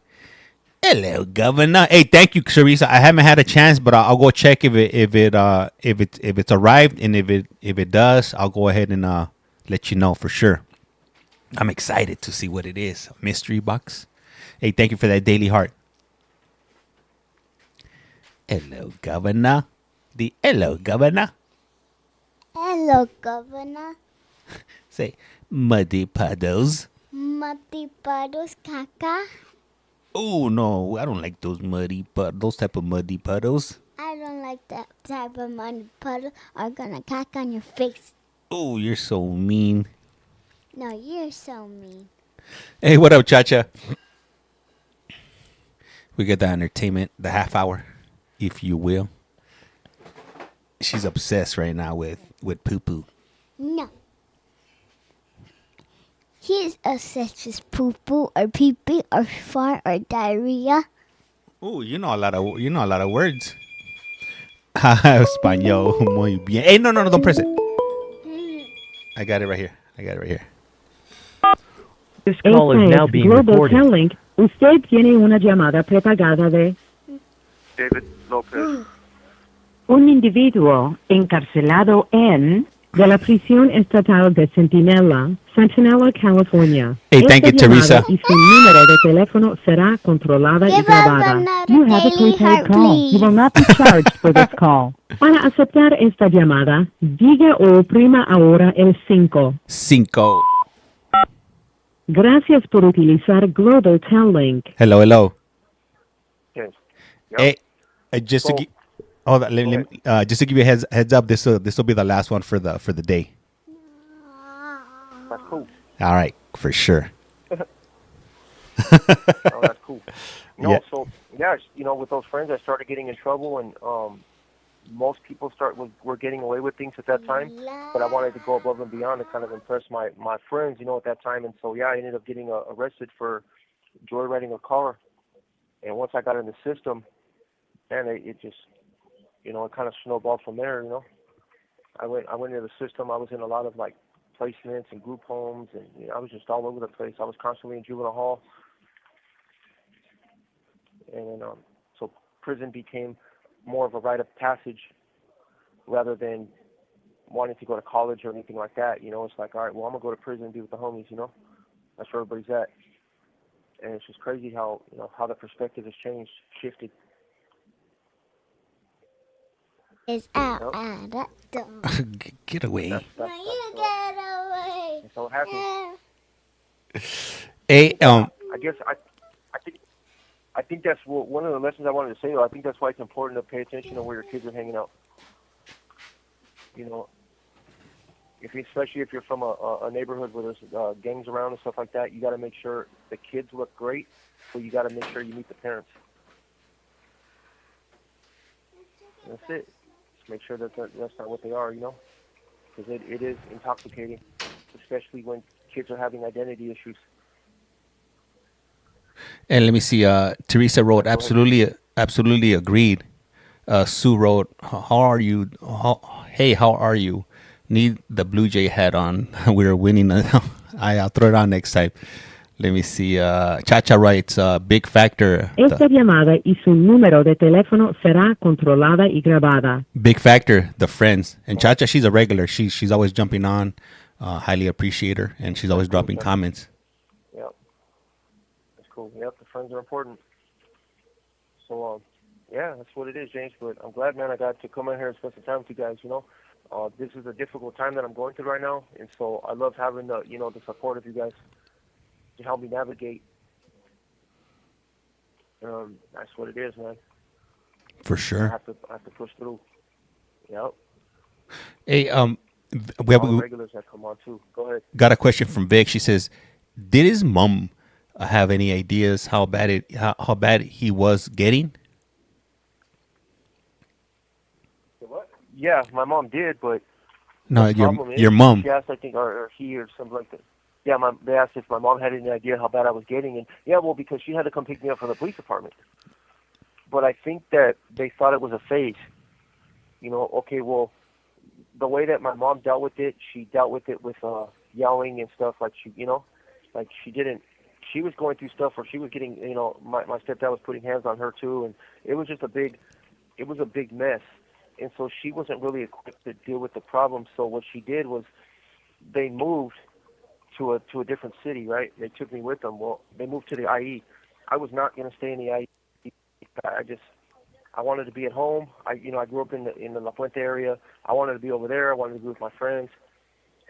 Hello, Governor. Hey, thank you, Teresa. I haven't had a chance, but I'll go check if it's arrived, and if it does, I'll go ahead and let you know for sure. I'm excited to see what it is. Mystery box. Hey, thank you for that daily heart. Hello, Governor. Hello, Governor. Hello, Governor. Say, muddy puddles. Muddy puddles, caca. Oh no, I don't like those type of muddy puddles. I don't like that type of muddy puddle. I'm gonna cack on your face. Oh, you're so mean. No, you're so mean. Hey, what up, Chacha? We get the entertainment, the half hour, if you will. She's obsessed right now with poo-poo. No. He's obsessed with poo-poo or pee-pee or fart or diarrhea. Oh, you know a lot of words. Español, muy bien. Hey, no, don't press it. I got it right here. This call is now being Global recorded. Telling. Usted tiene una llamada prepagada de David Lopez. un individuo encarcelado de la prisión estatal de Centinela, California. Hey, thank you, Esta llamada Teresa. Y su número de teléfono será controlada y Give us grabada. another You have a daily prepaid heart, call. please. You will not be charged for this call. Para aceptar esta llamada, diga o oprima ahora el 5. 5. Gracias por utilizar Global Telling. Hello. Yes. Yep. Hey, just to So- give. Oh, just to give you a heads up, this will be the last one for the day. That's cool. All right, for sure. Oh, that's cool. Yeah. So with those friends, I started getting in trouble, and most people were getting away with things at that time. But I wanted to go above and beyond to kind of impress my friends, at that time. And so I ended up getting arrested for joyriding a car. And once I got in the system, man, it just it kind of snowballed from there. I went into the system. I was in a lot of placements and group homes, and I was just all over the place. I was constantly in juvenile hall, and then so prison became more of a rite of passage rather than wanting to go to college or anything like that. It's like, all right, well, I'm gonna go to prison and be with the homies. That's where everybody's at, and it's just crazy how how the perspective has shifted. Is out at that door. Get away. No, you get away. That's how it happens. Hey, I think that's one of the lessons I wanted to say. Though I think that's why it's important to pay attention to where your kids are hanging out. Especially if you're from a neighborhood where there's gangs around and stuff like that, you got to make sure the kids look great, but you got to make sure you meet the parents. That's it. Just make sure that's not what they are, because it is intoxicating, especially when kids are having identity issues. and let me see. Teresa wrote absolutely agreed. Sue wrote, "How are you? Hey, how are you? Need the Blue Jay hat on. We're winning." I'll throw it on next time. Let me see. Chacha writes, "Big factor. Esta llamada y su número de teléfono será controlada y grabada. Big factor. The friends." And Chacha, she's a regular. She's always jumping on. Highly appreciate her, and she's always dropping comments. Yep. That's cool. Yep, the friends are important. So, yeah, that's what it is, James. But I'm glad, man, I got to come in here and spend some time with you guys, This is a difficult time that I'm going through right now, and so I love having the support of you guys to help me navigate. That's what it is, man. For I sure. have to push through. Yep. Hey, we All the regulars that come on too. Go ahead. got a question from Vic. She says, "Did his mom have any ideas how bad he was getting?" Yeah, my mom did, but No, the problem is, your mom. She asked, I think, or he or something like that. Yeah, they asked if my mom had any idea how bad I was getting, and yeah, well, because she had to come pick me up from the police department. But I think that they thought it was a phase. Okay, well, the way that my mom dealt with it, she dealt with it with yelling and stuff. Like she didn't. She was going through stuff where she was getting, my stepdad was putting hands on her too, and it was just a big mess. And so she wasn't really equipped to deal with the problem. So what she did was, they moved to a different city, right? They took me with them. Well, they moved to the IE. I was not going to stay in the IE. I wanted to be at home. I grew up in the La Puente area. I wanted to be over there. I wanted to be with my friends.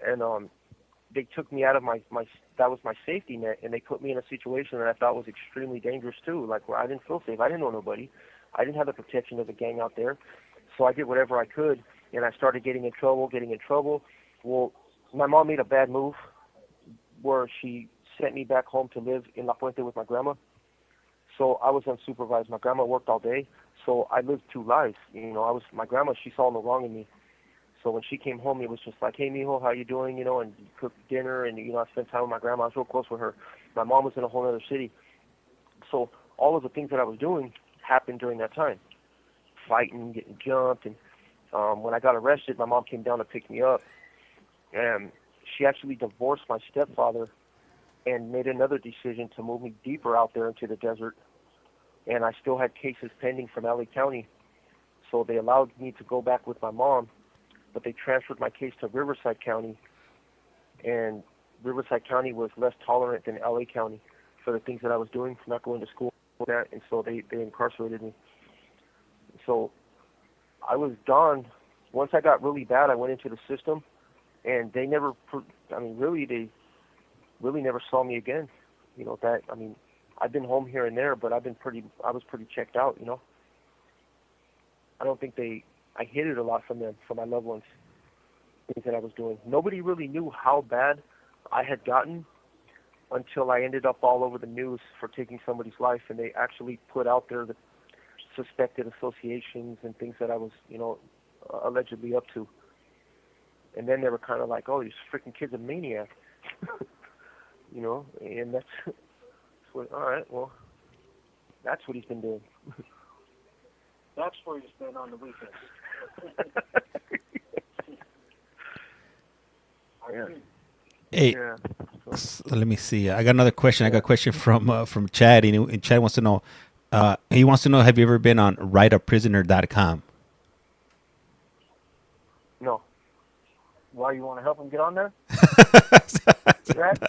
And they took me out of my that was my safety net, and they put me in a situation that I thought was extremely dangerous too, like where I didn't feel safe. I didn't know nobody. I didn't have the protection of the gang out there. So I did whatever I could, and I started getting in trouble. Well, my mom made a bad move where she sent me back home to live in La Puente with my grandma. So I was unsupervised. My grandma worked all day, so I lived two lives. My grandma, she saw no wrong in me. So when she came home, it was just like, "Hey, mijo, how you doing?" And cooked dinner, and I spent time with my grandma. I was real close with her. My mom was in a whole other city. So all of the things that I was doing happened during that time. Fighting, getting jumped, and when I got arrested, my mom came down to pick me up, and she actually divorced my stepfather and made another decision to move me deeper out there into the desert, and I still had cases pending from LA County, so they allowed me to go back with my mom, but they transferred my case to Riverside County, and Riverside County was less tolerant than LA County for the things that I was doing, for not going to school, and so they incarcerated me. So I was done. Once I got really bad, I went into the system, and they never, they really never saw me again. I've been home here and there, but I was pretty checked out, I don't think I hid it a lot from them, from my loved ones, things that I was doing. Nobody really knew how bad I had gotten until I ended up all over the news for taking somebody's life, and they actually put out there the suspected associations and things that I was, allegedly up to. And then they were kind of like, "Oh, this freaking kid's a maniac," and that's what. All right, well, that's what he's been doing. That's where you spend on the weekends. Yeah. Hey, Yeah. let me see. I got another question. I got a question from Chad, and Chad wants to know. He wants to know: have you ever been on writeaprisoner.com? No. Why, you want to help him get on there? Jack?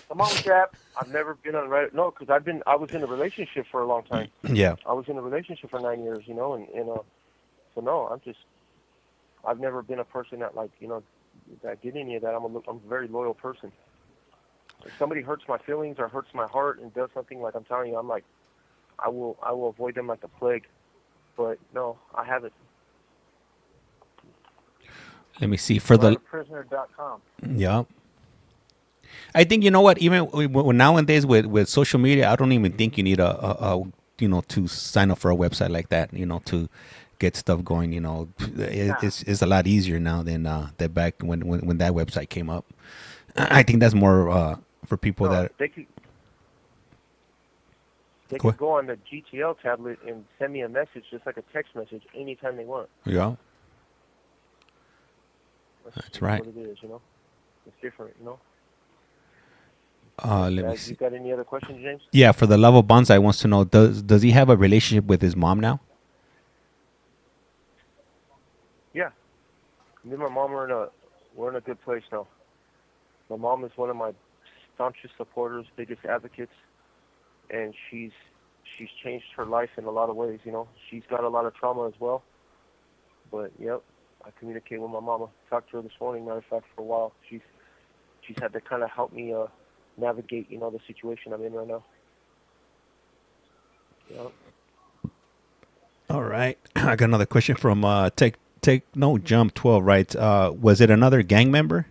Come on, Jack. I've never been on Reddit. No, because I was in a relationship for a long time. Yeah. I was in a relationship for 9 years, and so no, I've never been a person that that did any of that. I'm a very loyal person. If somebody hurts my feelings or hurts my heart and does something, like I'm telling you, I will avoid them like the plague. But no, I haven't. Let me see for the Prisoner.com. yeah. I think you know what. Even nowadays with social media, I don't even think you need a to sign up for a website like that. To get stuff going. It's a lot easier now than back when that website came up. I think that's more for people that. They Cool. can go on the GTL tablet and send me a message, just like a text message, anytime they want. Yeah. That's just right. what it is, you know. It's different, you know. Let me You see. got any other questions, James? Yeah, for the love of bonsai wants to know, does he have a relationship with his mom now? Yeah. Me and my mom we're in a good place now. My mom is one of my staunchest supporters, biggest advocates, and she's changed her life in a lot of ways, you know. She's got a lot of trauma as well. But yep, I communicate with my mama. Talked to her this morning, matter of fact, for a while. She's had to kind of help me navigate, you know, the situation I'm in right now. Yep. All right. I got another question from Jump 12, right? Was it another gang member?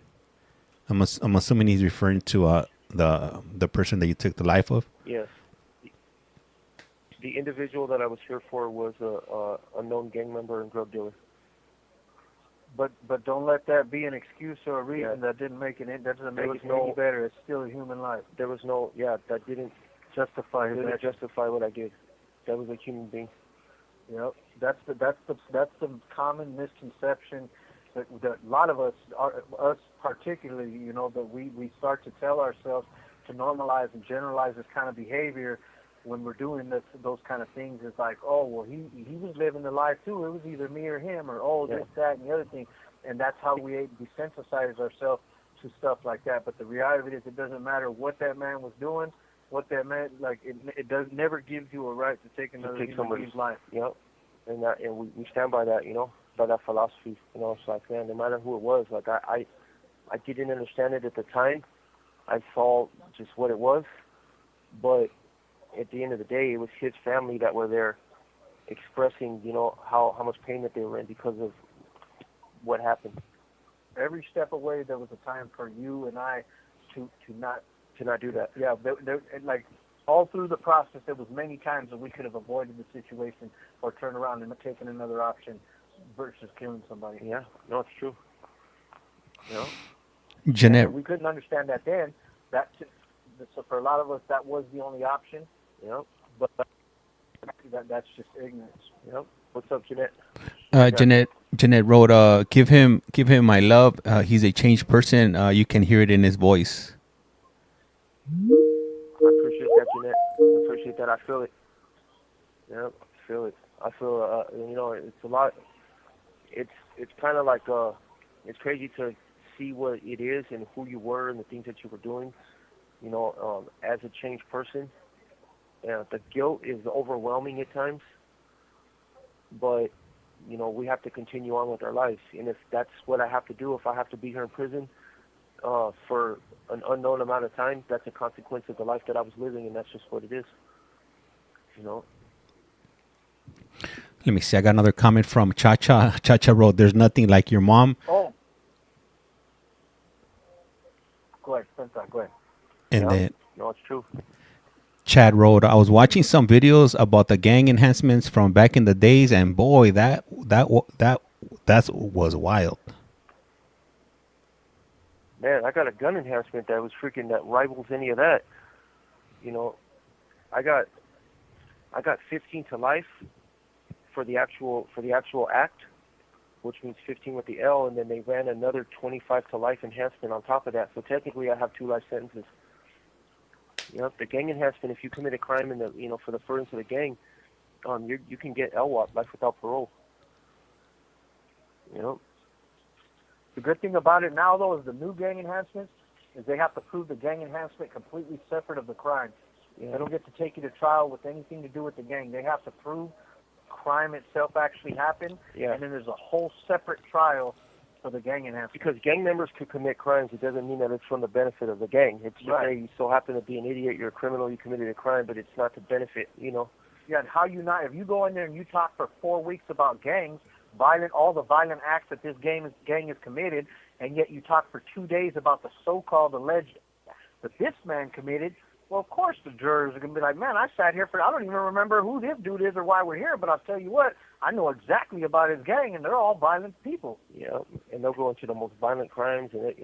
I'm assuming he's referring to the person that you took the life of. Yes. The individual that I was here for was a known gang member and drug dealer. But don't let that be an excuse or a reason that doesn't make it. That doesn't make it any better. It's still a human life. There was that didn't justify what I did. That was a human being. Yep. That's the common misconception that a lot of us particularly, you know, that we start to tell ourselves to normalize and generalize this kind of behavior when we're doing those kind of things. It's like, oh, well, he was living the life too. It was either me or him, or this, that, and the other thing. And that's how we desensitize ourselves to stuff like that. But the reality of it is, it doesn't matter what that man was doing, what that man, like, it never gives you a right to take another human being's life. Yep. And we stand by that, you know, by that philosophy. You know, it's like, man, no matter who it was, like I didn't understand it at the time. I saw just what it was, but at the end of the day, it was his family that were there expressing, you know, how much pain that they were in because of what happened. Every step away, there was a time for you and I to not do that. Yeah, like all through the process, there was many times that we could have avoided the situation or turned around and taken another option versus killing somebody. Yeah, no, it's true. You know? Jeanette, we couldn't understand that then. So for a lot of us, that was the only option. You know, but that's just ignorance. You know. What's up, Jeanette? Jeanette wrote, give him my love. He's a changed person. You can hear it in his voice. I appreciate that, Jeanette. I appreciate that. I feel it. Yeah, I feel it. I feel, you know, it's a lot. It's kind of like, it's crazy to see what it is and who you were and the things that you were doing, you know, as a changed person. The guilt is overwhelming at times, but, you know, we have to continue on with our lives. And if that's what I have to do, if I have to be here in prison for an unknown amount of time, that's a consequence of the life that I was living, and that's just what it is, you know. Let me see. I got another comment from Chacha. Chacha wrote, there's nothing like your mom. Oh. Go ahead, Spencer. Go ahead. And then no, it's true. Chad wrote, I was watching some videos about the gang enhancements from back in the days, and boy, that was wild. Man, I got a gun enhancement that rivals any of that. You know, I got 15 to life for the actual act, which means 15 with the L, and then they ran another 25 to life enhancement on top of that. So technically, I have 2 life sentences. You know, the gang enhancement, if you commit a crime in the, you know, for the furtherance of the gang, you can get LWOP, life without parole. You know. The good thing about it now, though, is the new gang enhancements is they have to prove the gang enhancement completely separate of the crime. Yeah. They don't get to take you to trial with anything to do with the gang. They have to prove crime itself actually happened, and then there's a whole separate trial for the gang enhancement. Because gang members could commit crimes, it doesn't mean that it's from the benefit of the gang. It's just that you so happen to be an idiot, you're a criminal, you committed a crime, but it's not to benefit, you know. Yeah, and how you not, if you go in there and you talk for 4 weeks about gangs, all the violent acts that this gang has committed, and yet you talk for 2 days about the so-called alleged that this man committed, well, of course the jurors are going to be like, man, I sat here I don't even remember who this dude is or why we're here, but I'll tell you what, I know exactly about his gang, and they're all violent people. Yeah, and they'll go into the most violent crimes, and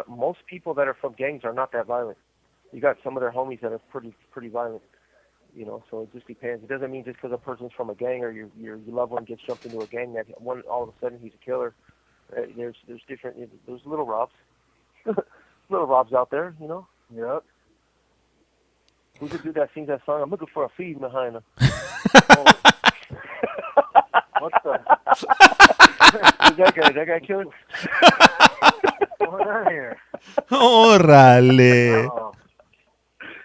most people that are from gangs are not that violent. you got some of their homies that are pretty violent. You know, so it just depends. It doesn't mean just because a person's from a gang or your loved one gets jumped into a gang that all of a sudden he's a killer. There's different. There's little Robs, little Robs out there. You know. Yep. Who's the dude that sings that song? I'm looking for a feed behind him. What the? Who's that guy? Is that guy killing? What's going on here? Órale. Oh.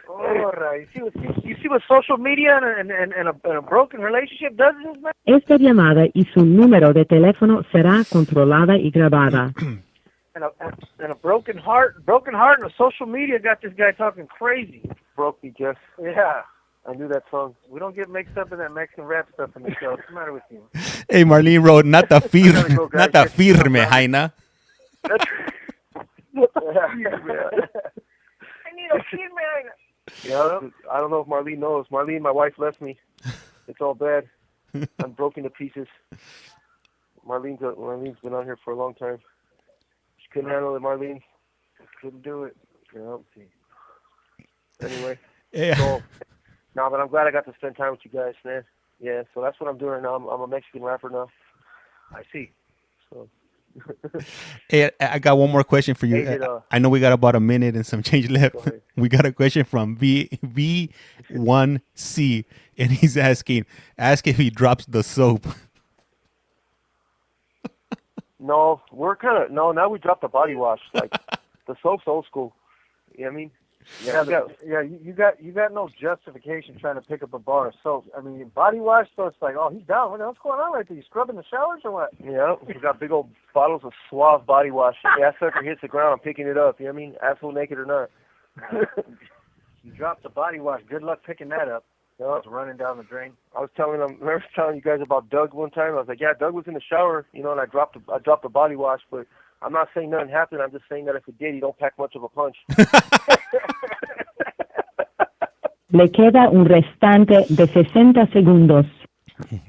All right. You see what social media and a broken relationship does to this man? Esta llamada y su número de teléfono será controlada y grabada. And a broken heart and a social media got this guy talking crazy. Broke me, Jeff. Yeah. I knew that song. We don't get mixed up in that Mexican rap stuff in the show. What's the matter with you? Hey, Marlene wrote, not the gotta go, guys. firme, Jaina. I need a kid, man. Yeah, I don't know if Marlene knows. Marlene, my wife left me. It's all bad. I'm broken to pieces. Marlene's been on here for a long time. She couldn't handle it, Marlene. Couldn't do it. Yeah. Anyway. Yeah. So, no, but I'm glad I got to spend time with you guys, man. Yeah, so that's what I'm doing now. I'm a Mexican rapper now. I see. So. Hey, I got one more question for you. Hey, I know we got about a minute and some change left. ahead. We got a question from V1C, and he's asking, ask if he drops the soap. No, now we dropped the body wash. Like, the soap's old school. You know what I mean? You got no justification trying to pick up a bar of soap. I mean, body wash, so it's like, oh, he's down. What's going on right there? You scrubbing the showers or what? Yeah, we got big old bottles of Suave body wash. That sucker hits the ground, I'm picking it up. You know what I mean? Asshole naked or not. You dropped the body wash. Good luck picking that up. Yeah. It's running down the drain. I was telling you guys about Doug one time. I was like, yeah, Doug was in the shower, you know, and I dropped the body wash, but I'm not saying nothing happened. I'm just saying that if it did, he don't pack much of a punch. Le queda un restante de 60 segundos.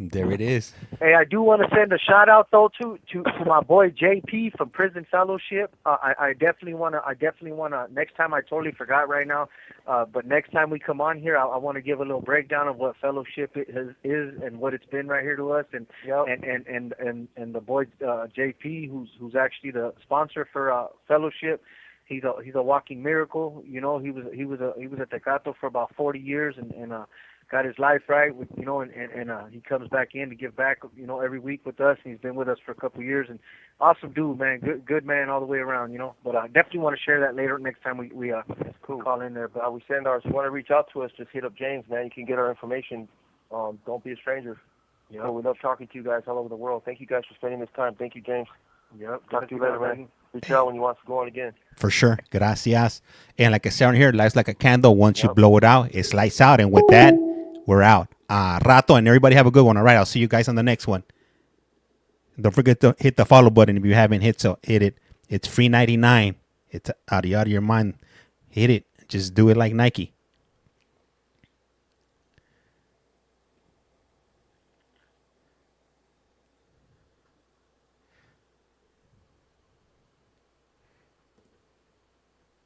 There it is. Hey, I do want to send a shout out though to my boy JP from Prison Fellowship. I definitely want to. Next time, I totally forgot right now, but next time we come on here, I want to give a little breakdown of what Fellowship is and what it's been right here to us, and the boy JP, who's actually the sponsor for Fellowship. He's a walking miracle. You know, he was at Tecato for about 40 years and got his life right, with, you know, and he comes back in to give back, you know, every week with us. And he's been with us for a couple of years, and awesome dude, man, good man all the way around, you know. But I definitely want to share that later next time we That's cool. call in there. But We send ours. If you want to reach out to us, just hit up James, man. You can get our information. Don't be a stranger. You know, we love talking to you guys all over the world. Thank you guys for spending this time. Thank you, James. Yep. Talk to you later, man. Reach out when you want to go on again. For sure. Gracias. And like I said on here, lights like a candle. Once you blow it out, it lights out. And with that, we're out. Rato, and everybody have a good one. All right, I'll see you guys on the next one. Don't forget to hit the follow button if you haven't hit it. It's free 99. It's out of your mind. Hit it. Just do it like Nike.